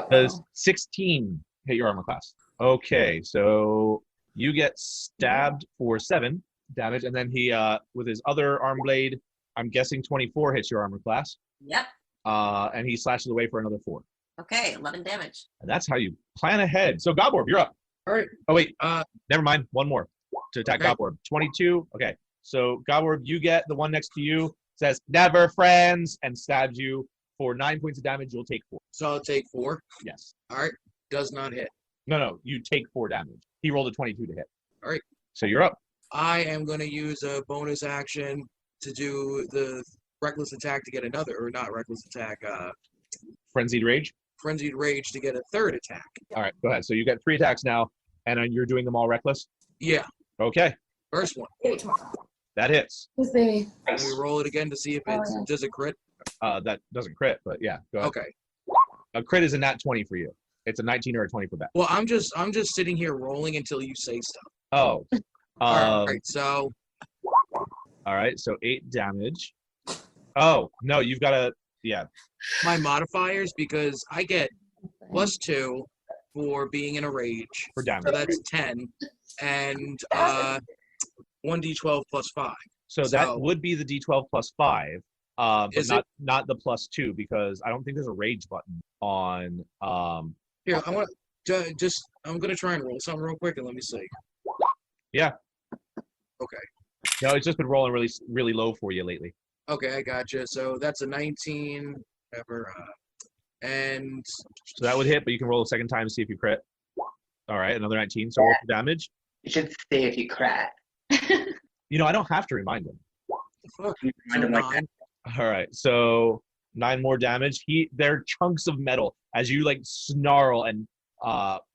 Does 16 hit your armor class? Okay, so you get stabbed for 7 damage, and then he, with his other arm blade, I'm guessing 24 hits your armor class. Yep. And he slashes away for another 4. Okay, 11 damage. And that's how you plan ahead. So Goblin, you're up. All right. Oh wait, never mind. One more to attack Okay. Goblin. 22. Okay. So Goblin, you get the one next to you. Says never friends and stabs you for 9 points of damage. You'll take 4. So I'll take 4. Yes. All right. Does not hit. No. You take 4 damage. He rolled a 22 to hit. All right. So you're up. I am going to use a bonus action to do the reckless attack to get another, or not reckless attack, Frenzied Rage. frenzied rage to get a third attack. All right. Go ahead. So you get 3 attacks now, and you're doing them all reckless. Yeah. Okay. First one. That hits. Who's baby? Can we roll it again to see if it Oh, yeah. does a crit? That doesn't crit, but yeah. Go ahead. Okay. A crit is a nat 20 for you. It's a 19 or a 20 for that. Well, I'm just sitting here rolling until you say stuff. Oh. All right. So All right. So 8 damage. Oh no, you've got to. Yeah. my modifiers, because I get +2 for being in a rage. For damage. So that's 10, and 1d12 + 5. So that So- would be the D12 plus 5, but Is it? not the +2 because I don't think there's a rage button on. Here, I want to just. I'm gonna try and roll something real quick, and let me see. No, it's just been rolling really low for you lately. Okay, I gotcha. So that's a 19, whatever, and So that would hit, but you can roll a second time to see if you crit. All right, another 19. So roll for damage. You should say if you cry. You know, I don't have to remind him. fuck, Remind him like that. All right, so 9 more damage. They're chunks of metal as you like snarl and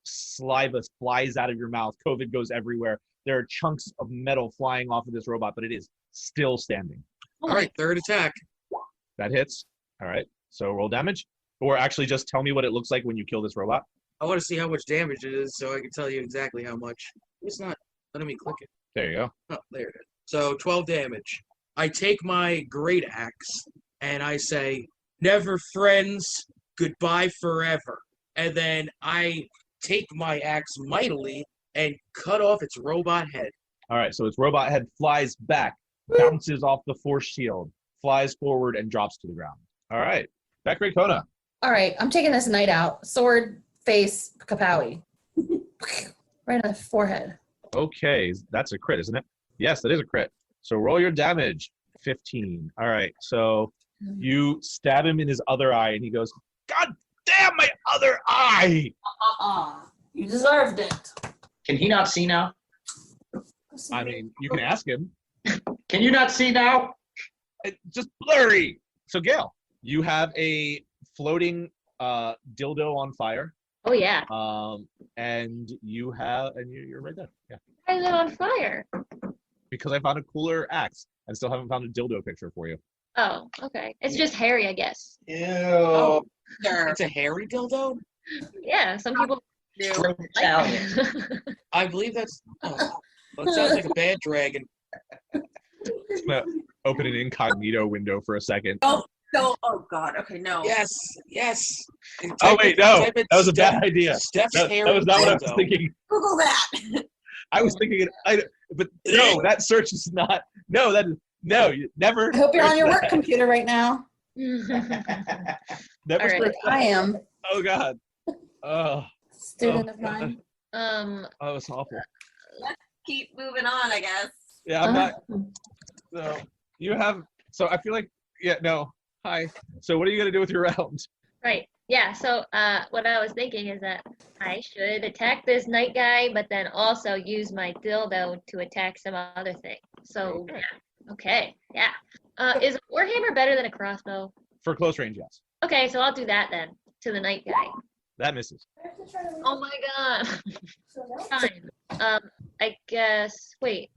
saliva flies out of your mouth. COVID goes everywhere. There are chunks of metal flying off of this robot, but it is still standing. All right, third attack. That hits. All right, so roll damage, or actually just tell me what it looks like when you kill this robot. I want to see how much damage it is, so I can tell you exactly how much. It's not letting me click it. There you go. Oh, there it is. So 12 damage. I take my great axe and I say, "Never friends, goodbye forever." And then I take my axe mightily and cut off its robot head. All right, so its robot head flies back, bounces off the force shield, flies forward, and drops to the ground. All right, back to Kona. All right, I'm taking this knight out. Sword, face, kapowie. Right on the forehead. Okay, that's a crit, isn't it? Yes, that is a crit. So roll your damage. 15. All right, so you stab him in his other eye, and he goes, "God damn, my other eye!" You deserved it. Can he not see now? I mean, you can ask him. Can you not see now? It's just blurry. So Gail, you have a floating dildo on fire, Oh yeah. and you're right there. Yeah, Why is it on fire? because I found a cooler axe and still haven't found a dildo picture for you. Oh, okay. It's just hairy, I guess. Ew. Oh, Sure. it's a hairy dildo? Yeah, some people Do. Straight Italian. like I believe that's. Oh, that sounds like a bad dragon. I'm gonna open an incognito window for a second. No, oh god, okay, no. Yes, yes. And Oh type wait, it- no, type it that was a Steph- bad idea. Steph's That hairy was not what I was dildo. thinking. Google that. I was thinking, but no, that search is not. No, that is no. You never. I hope you're on your work search computer right now. that. Never. All right. search that. I am. Oh God. Oh. Student Oh, of mine. Oh, it's awful. Keep moving on, I guess. Yeah, I'm not. So you have. So I feel like. Yeah. No. Hi. So what are you gonna do with your round? Right. Yeah. So what I was thinking is that I should attack this night guy, but then also use my dildo to attack some other thing. So Okay. yeah. Okay. Yeah. Is a warhammer better than a crossbow? For close range, yes. Okay, so I'll do that then to the night guy. That misses. Oh my god. Fine. I guess. Wait.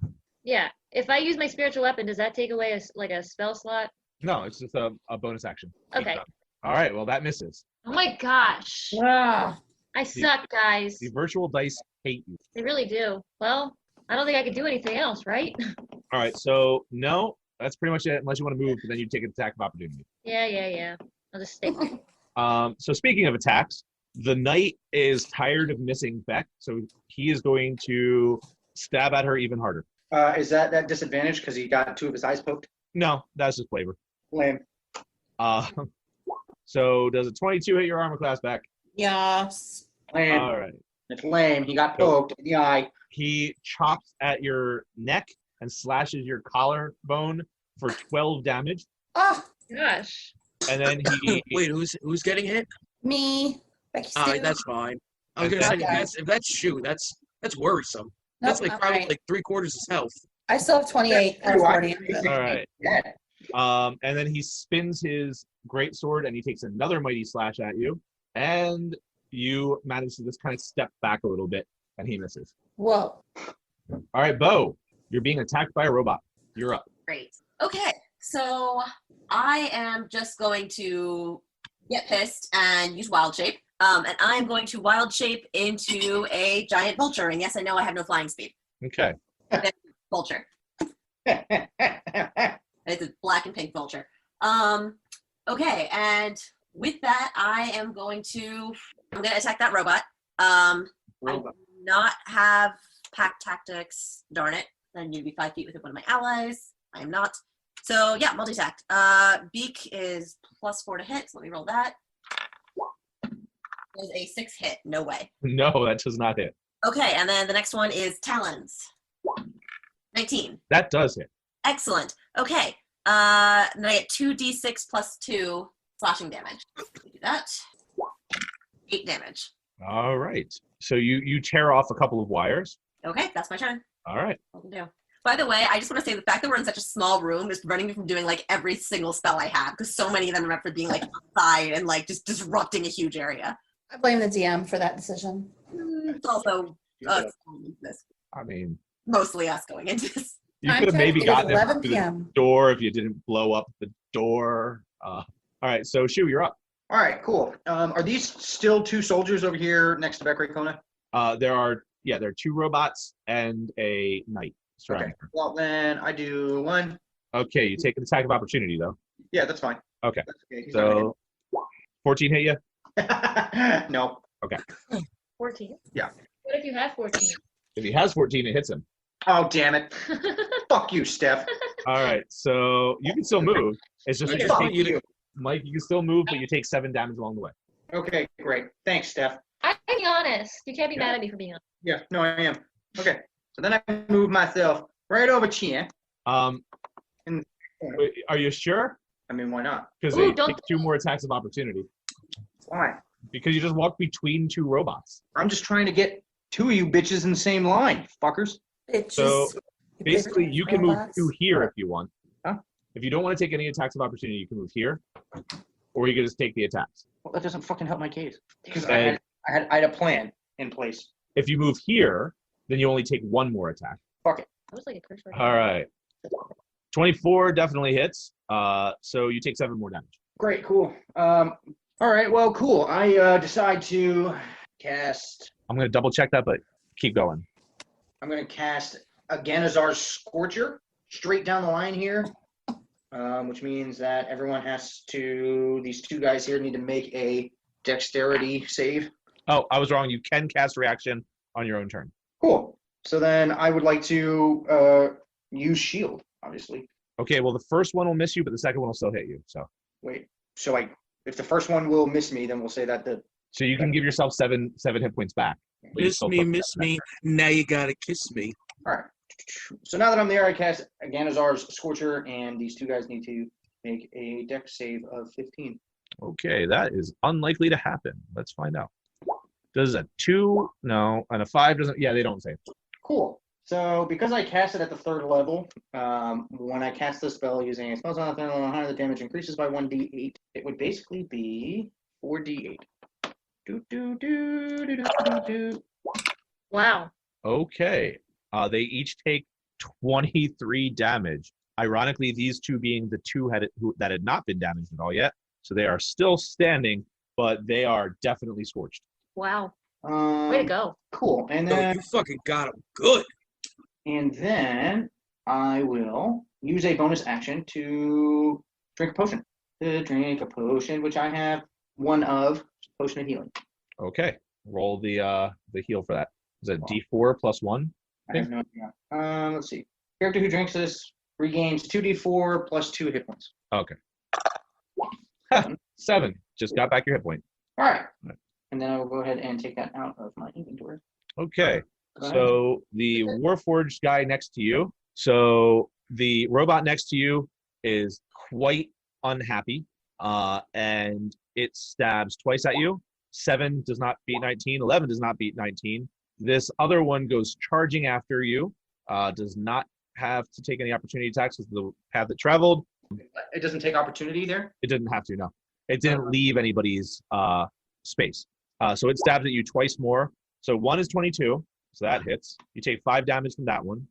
Yeah. If I use my spiritual weapon, does that take away a spell slot? No, it's just a bonus action. Okay. All right. Well, that misses. Oh my gosh. Wow. I suck, guys. The virtual dice hate you. They really do. Well, I don't think I could do anything else, right? All right. So no, that's pretty much it. Unless you want to move, but then you take an attack of opportunity. Yeah. I'll just stay. So speaking of attacks, the knight is tired of missing Beck, so he is going to stab at her even harder. Is that disadvantage because he got 2 of his eyes poked? No, that's just flavor. Lame. So does a 22 hit your armor class back? Yes. Lame. All right. It's lame. He got poked in the eye. He chops at your neck and slashes your collarbone for 12 damage. Oh, Gosh. And then he Wait, who's getting hit? me. Becky Stu. That's fine. I was gonna say if that's shoot, that's worrisome. Nope, That's like not probably right. like 3/4 his health. I still have 28 out of 40. All right. Yeah. And then he spins his great sword and he takes another mighty slash at you. And you manage to just kind of step back a little bit and he misses. Whoa. All right, Bo, you're being attacked by a robot. You're up. Great. Okay, so I am just going to get pissed and use wild shape. And I am going to wild shape into a giant vulture. And yes, I know I have no flying speed. Okay. Vulture. It's a black and pink vulture. Okay, and with that, I'm going to attack that robot. I do not have pack tactics. Darn it. I need to be 5 feet with one of my allies. I am not. So yeah, multi-tact. Beak is +4 to hit. So let me roll that. There's a 6 hit. No way. No, that does not hit. Okay, and then the next one is talons. 19. That does hit. Excellent. Okay. Then I get 2d6 +2 slashing damage. Let me do that. 8 damage. All right. So you tear off a couple of wires. Okay, that's my turn. All right. What can I do? By the way, I just want to say the fact that we're in such a small room is preventing me from doing like every single spell I have because so many of them are meant for being like outside and like just disrupting a huge area. I blame the DM for that decision. It's also I mean, mostly us going into this. you Time could have check, maybe it is gotten 11 it through the p.m. door if you didn't blow up the door. All right. So Shu, you're up. All right, cool. Are these still 2 soldiers over here next to Beckery Kona? There are 2 robots and a knight. Okay. Well, then I do 1. Okay, you take an attack of opportunity though. Yeah, that's fine. Okay. That's okay. He's not So 14 hit you? gonna hit. No. 14. Yeah. What if you have 14? If he has 14, it hits him. Oh, damn it. Fuck you, Steph. All right. So you can still move. It's just Okay. you Fuck take, you. Mike, you can still move, but you take 7 damage along the way. Okay, great. Thanks, Steph. I'm being honest. You can't be mad at me for being honest. Yeah, no, I am. Okay. So then I move myself right over here. Wait, are you sure? I mean, why not? Because Ooh, they don't- take 2 more attacks of opportunity. Why? Because you just walked between 2 robots. I'm just trying to get 2 of you bitches in the same line, fuckers. It's So, just, Basically, you can move robots. 2 here if you want. Huh? If you don't want to take any attacks of opportunity, you can move here, or you can just take the attacks. Well, that doesn't fucking help my case. Because And- I had a plan in place. If you move here, then you only take 1 more attack. That was like a curse word. All right. 24 definitely hits. So you take 7 more damage. Great, cool. All right, well, cool. I decide to cast. I'm going to double check that, but keep going. I'm going to cast Aganazar's Scorcher straight down the line here, which means that everyone has to. These 2 guys here need to make a dexterity save. Oh, I was wrong. You can cast reaction on your own turn. Cool. So then I would like to use shield, obviously. Okay, well, the first one will miss you, but the second one will still hit you. So Wait. So if the first one will miss me, then we'll say that the. so you can give yourself 7 hit points back. but you Miss still me, took miss that. me. Now you gotta kiss me. All right. So now that I'm there, I cast Aganazar's Scorcher, and these 2 guys need to make a dex save of 15. Okay, that is unlikely to happen. Let's find out. Does a 2? No. And a 5 doesn't? Yeah, they don't save. Cool. So because I cast it at the 3rd level, when I cast the spell using a spell on the 3rd level, the damage increases by 1d8. It would basically be 4d8. Do, do, do, do, do, do, do. Wow. Okay. They each take 23 damage. Ironically, these 2 being the 2 that had not been damaged at all yet. So they are still standing, but they are definitely scorched. Wow. Way to go. Cool. And No, then you fucking got him good. I will use a bonus action to drink a potion. To drink a potion, which I have 1 of potion of healing. Okay. Roll the heal for that. Is that D4 plus 1? I have no idea. Let's see. Character who drinks this regains 2d4 plus 2 hit points. Okay. 7. Just got back your hit point. All right. And then I will go ahead and take that out of my inventory. Okay. Go ahead. So the Warforged guy next to you. So the robot next to you is quite unhappy, and it stabs twice at you. 7 does not beat 19. 11 does not beat 19. This other one goes charging after you. Does not have to take any opportunity attacks because the path it traveled. It doesn't take opportunity there? It didn't have to, no. It didn't leave anybody's space. So it stabs at you twice more. So 1 is 22, so that hits. You take 5 damage from that one.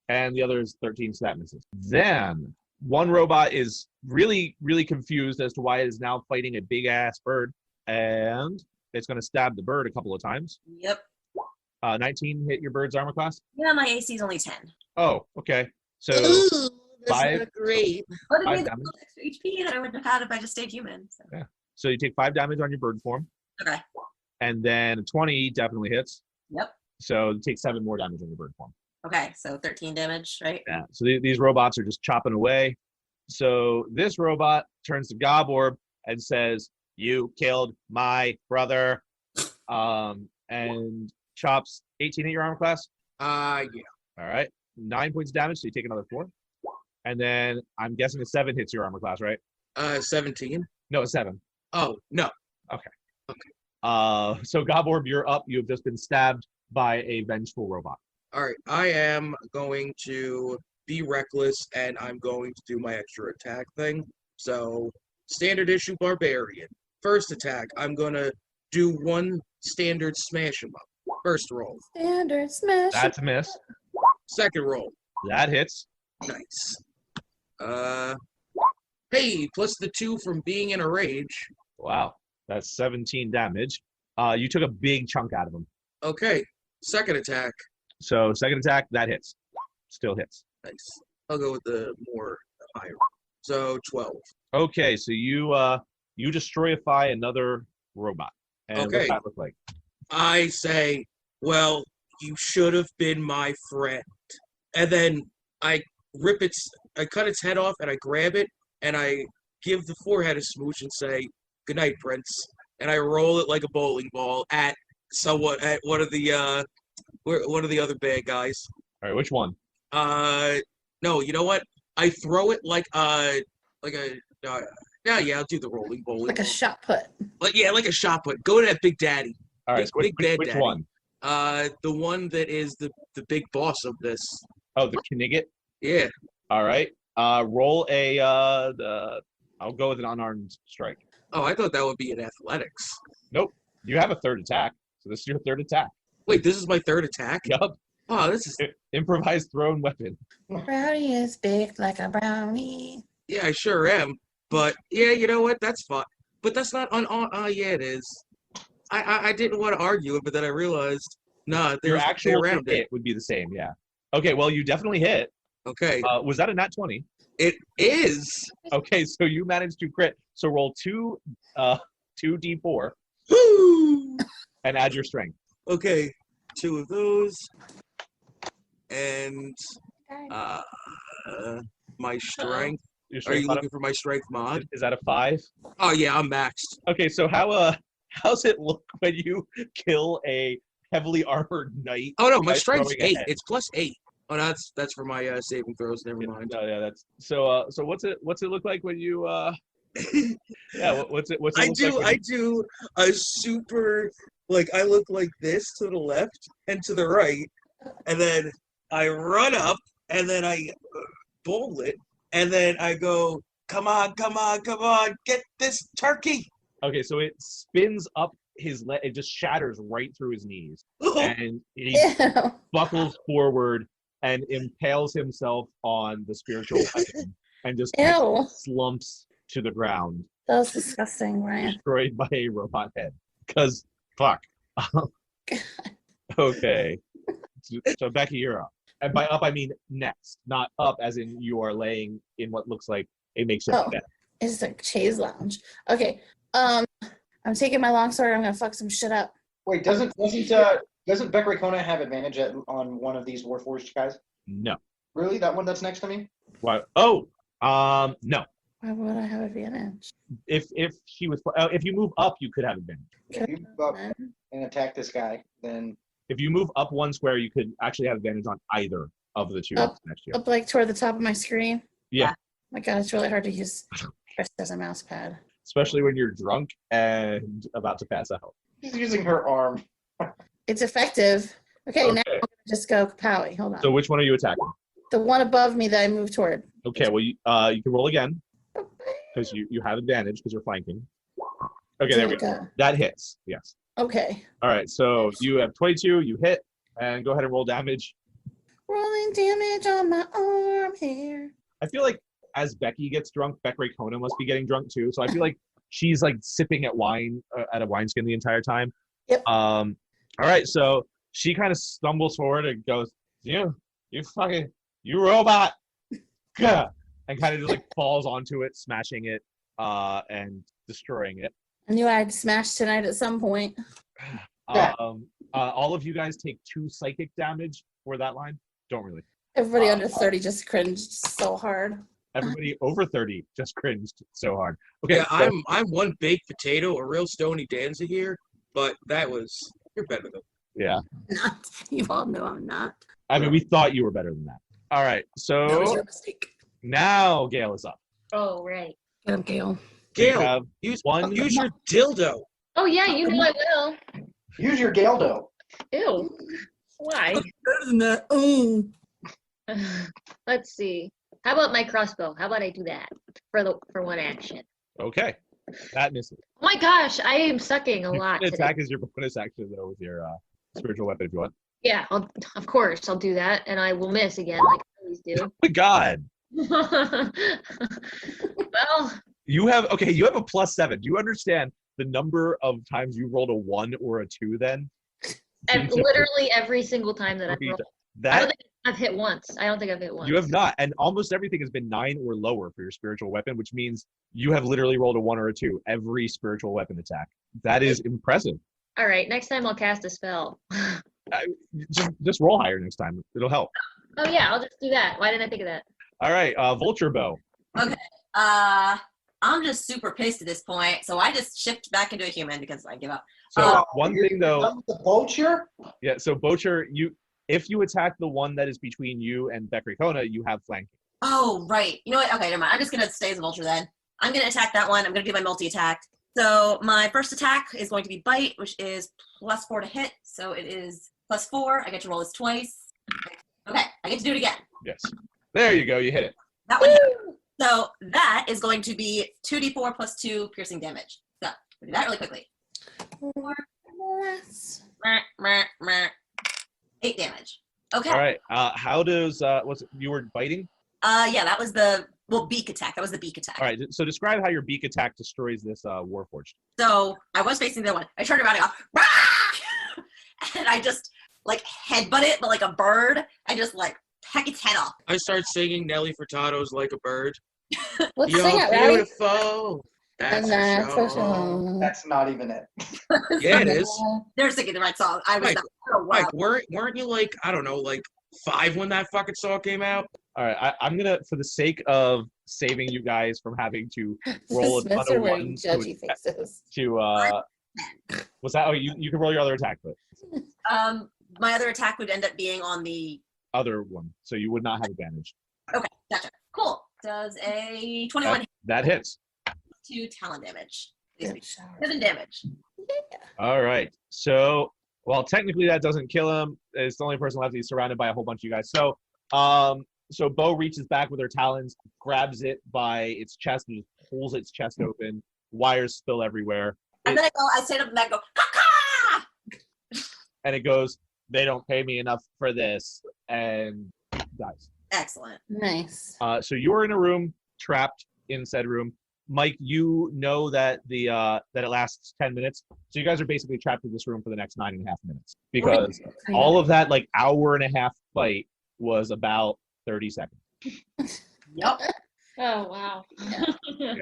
And the other is 13, so that misses. Then one robot is really, really confused as to why it is now fighting a big-ass bird. And it's going to stab the bird a couple of times. Yep. 19 hit your bird's armor class? Yeah, my AC is only 10. Oh, okay. So Ooh, that's 5. not great. But it 5 made the damage. extra HP that I would have had if I just stayed human. So. Yeah. So you take 5 damage on your bird form. Okay. And then 20 definitely hits. Yep. So you take 7 more damage on your bird form. Okay, so 13 damage, right? Yeah. So these robots are just chopping away. So this robot turns to Goborb and says, "You killed my brother," and chops 18 at your armor class. Yeah. All right. 9 points of damage, so you take another 4. And then I'm guessing a 7 hits your armor class, right? 17. No, a 7. Oh, no. So Goborb, you're up. You have just been stabbed by a vengeful robot. All right. I am going to be reckless, and I'm going to do my extra attack thing. So, standard issue barbarian. First attack, I'm going to do 1 standard smash 'em up. First roll. Standard smash. That's a miss. Second roll. That hits. Nice. Hey, plus the 2 from being in a rage. Wow. That's 17 damage. You took a big chunk out of him. Okay. Second attack. So second attack, that hits. Still hits. Nice. I'll go with the higher. So 12. Okay, so you destroyify another robot. And Okay. what's that look like? I say, well, you should have been my friend. And then I cut its head off, and I grab it, and I give the forehead a smooch and say, "Good night, Prince." And I roll it like a bowling ball at one of the other bad guys. All right, which one? No, you know what? I throw it like a I'll do the rolling bowling. Like a shot put. Like a shot put. Go to that Big Daddy. All right, so Big Bad which Daddy. one? The one that is the big boss of this. Oh, the Knigget? Yeah. All right. Roll a I'll go with an unarmed strike. Oh, I thought that would be in athletics. Nope. You have a third attack. So this is your third attack. Wait, this is my third attack? Yup. Oh, this is Improvised thrown weapon. Brownie is big like a brownie. yeah, I sure am. But yeah, you know what? That's fine. But that's not on. Yeah, it is. I didn't want to argue it, but then I realized, nah, Your there's actual around hit it. would be the same, yeah. Okay, well, you definitely hit. Okay, Was that a nat 20? it is. Okay, so you managed to crit. So roll 2d4 Woo! and add your strength. Okay, 2 of those, and my strength. Your Are strength you mod- looking for my strength mod? Is that a 5? Oh yeah, I'm maxed. Okay, so how's it look when you kill a heavily armored knight? Oh no, my by strength's throwing a 8. head? It's plus 8. Oh, that's for my saving throws. Never mind. No, yeah, that's so. So what's it look like when you? Yeah, what's it look like? I do a super, like, I look like this to the left and to the right, and then I run up, and then I bowl it, and then I go, come on, get this turkey. Okay, so it spins up his leg. It just shatters right through his knees, and he Ew. buckles forward and impales himself on the spiritual weapon, and just Ew. slumps to the ground, That was disgusting, Ryan. destroyed by a robot head. Because fuck. Okay. So Becky, you're up. And by up, I mean next, not up as in you are laying in what looks like a makeshift Oh. bed. It's a chaise lounge. Okay. I'm taking my longsword. I'm gonna fuck some shit up. Wait, doesn't Beck Kona have advantage on one of these Warforged guys? No. Really? That one that's next to me? What? Oh, no. Why would I have advantage? If she was, if you move up, you could have advantage. If you move up and attack this guy, then If you move up 1 square, you could actually have advantage on either of the 2 Up. next to you. Up like toward the top of my screen. Yeah, My God, it's really hard to use press as a mouse pad. especially when you're drunk and about to pass out. she's using her arm. It's effective. Okay, now Okay. I'm gonna just go Kapowie. Hold on. So which one are you attacking? The one above me that I moved toward. Okay, well, you can roll again because you have advantage because you're flanking. Okay, there we go. That hits. Yes. Okay. All right, so you have 22. You hit, and go ahead and roll damage. Rolling damage on my arm here. I feel like as Becky gets drunk, Becky Kona must be getting drunk too. So I feel like she's like sipping at wine at a wineskin the entire time. Yep. All right, so she kind of stumbles forward and goes, "You robot!" Gah! And kind of just like falls onto it, smashing it, and destroying it. I knew I'd smash tonight at some point. All of you guys take 2 psychic damage for that line. Don't really. Everybody under 30 just cringed so hard. Everybody over 30 just cringed so hard. Okay, Yeah, so- I'm one baked potato, a real Stony Danza here, but you're better than. yeah. Not. You all know I'm not. I mean, we thought you were better than that. All right, That was so your mistake. now Gail is up. Oh, right. Get him, Gail. We Gail, have use one- your dildo. Oh, yeah, you know I will. Use your Galdo. Ew. Why? Better than that. Oh. Let's see. How about my crossbow? How about I do that for one action? Okay, that misses. Oh my gosh, I am sucking a lot You can today. attack is your bonus action though with your spiritual weapon if you want. Yeah, of course I'll do that, and I will miss again like I always do. Oh my God, Well, you have a +7. Do you understand the number of times you rolled a 1 or a 2 then? and literally every single time that I've rolled. I don't That think I've hit once. I don't think I've hit once. you have not, and almost everything has been 9 or lower for your spiritual weapon, which means you have literally rolled a 1 or a 2 every spiritual weapon attack. That is impressive. All right, next time I'll cast a spell. Just roll higher next time. It'll help. Oh yeah, I'll just do that. Why didn't I think of that? All right, vulture bow. I'm just super pissed at this point, so I just shift back into a human because I give up. So one thing though, The vulture? yeah. So Bocher, if you attack the one that is between you and Bekrikona, you have flanking. Oh, right. You know what? Okay, never mind. I'm just going to stay as a vulture then. I'm going to attack that one. I'm going to do my multi-attack. So my first attack is going to be bite, which is +4 to hit. So it is +4. I get to roll this twice. Okay, I get to do it again. Yes. There you go. You hit it. That one hit. So that is going to be 2d4 + 2 piercing damage. So we'll do that really quickly. Meh, meh, meh. 8 damage. Okay. All right. How does you were biting? Yeah, that was the beak attack. That was the beak attack. All right. So describe how your beak attack destroys this Warforged. So I was facing the other one. I turned around and I go, "Rah!" And I just like headbutt it, but like a bird. I just like peck its head off. I start singing Nelly Furtado's Like a Bird. Let's You're sing it, right? beautiful. That's And for that's for sure. sure. That's not even it. Yeah, it is. They're singing the right song. I was Mike, not. Oh, wow. Mike, weren't you like, I don't know, like 5 when that fucking song came out? All right. I'm gonna, for the sake of saving you guys from having to roll a ton Dismiss or of wearing ones judgy faces. what's that? Oh, you can roll your other attack, but My other attack would end up being on the. other one, so you would not have advantage. Okay, gotcha. Cool. Does a 21 hit That hits. 2 talent damage? Good shower. 7 damage. All right. So, well, technically that doesn't kill him. It's the only person left. He's surrounded by a whole bunch of you guys. So, so Bo reaches back with her talons, grabs it by its chest, and just pulls its chest open. Wires spill everywhere. And then I stand up and I go, ha And it goes, "They don't pay me enough for this," and dies. Excellent. Nice. So you're in a room, trapped in said room. Mike, you know that that it lasts 10 minutes. So you guys are basically trapped in this room for the next 9.5 minutes because all of that like hour and a half fight was about 30 seconds. Yep. Oh wow. Yeah.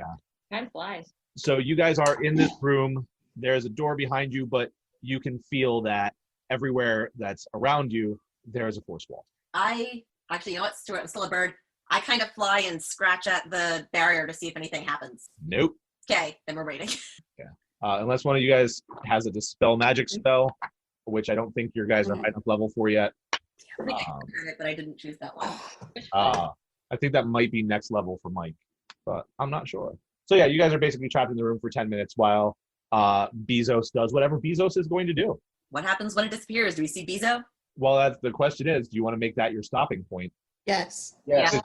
Time flies. So you guys are in this room. There's a door behind you, but you can feel that everywhere that's around you, there is a force wall. I actually, you know what, Stuart, I'm still a bird. I kind of fly and scratch at the barrier to see if anything happens. Nope. Okay, then we're waiting. Unless one of you guys has a dispel magic spell, which I don't think your guys are high enough level for yet. I think I heard it, but I didn't choose that one. I think that might be next level for Mike, but I'm not sure. So yeah, you guys are basically trapped in the room for 10 minutes while Bezos does whatever Bezos is going to do. What happens when it disappears? Do we see Bezo? Well, that's the question is, do you want to make that your stopping point? Yes. Yeah.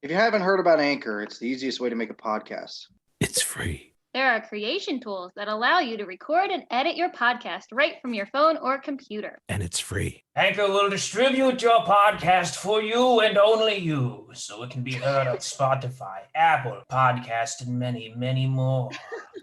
If you haven't heard about Anchor, it's the easiest way to make a podcast. It's free. There are creation tools that allow you to record and edit your podcast right from your phone or computer. And it's free. Anchor will distribute your podcast for you and only you, so it can be heard on Spotify, Apple Podcast, and many, many more.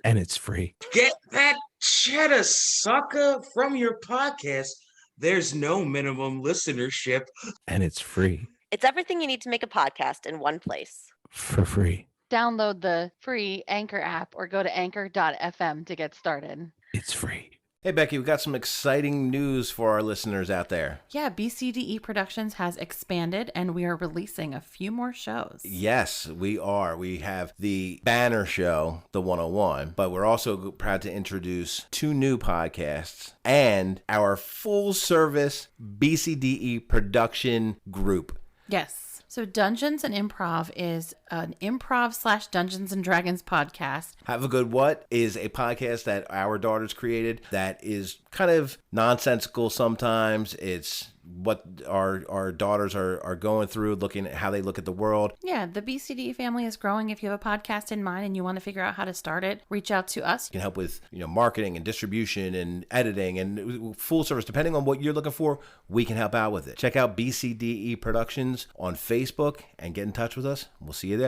And it's free. Get that cheddar sucker from your podcast. There's no minimum listenership. And it's free. It's everything you need to make a podcast in one place. For free. Download the free Anchor app or go to anchor.fm to get started. It's free. Hey, Becky, we got some exciting news for our listeners out there. Yeah, BCDE Productions has expanded and we are releasing a few more shows. Yes, we are. We have the banner show, The 101, but we're also proud to introduce 2 new podcasts and our full-service BCDE production group. Yes. So Dungeons and Improv is an improv / Dungeons and Dragons podcast. Have a Good What is a podcast that our daughters created that is kind of nonsensical sometimes. It's what our daughters are going through, looking at how they look at the world. Yeah, the BCDE family is growing. If you have a podcast in mind and you want to figure out how to start it, reach out to us. You can help with marketing and distribution and editing and full service. Depending on what you're looking for, we can help out with it. Check out BCDE Productions on Facebook and get in touch with us. We'll see you there.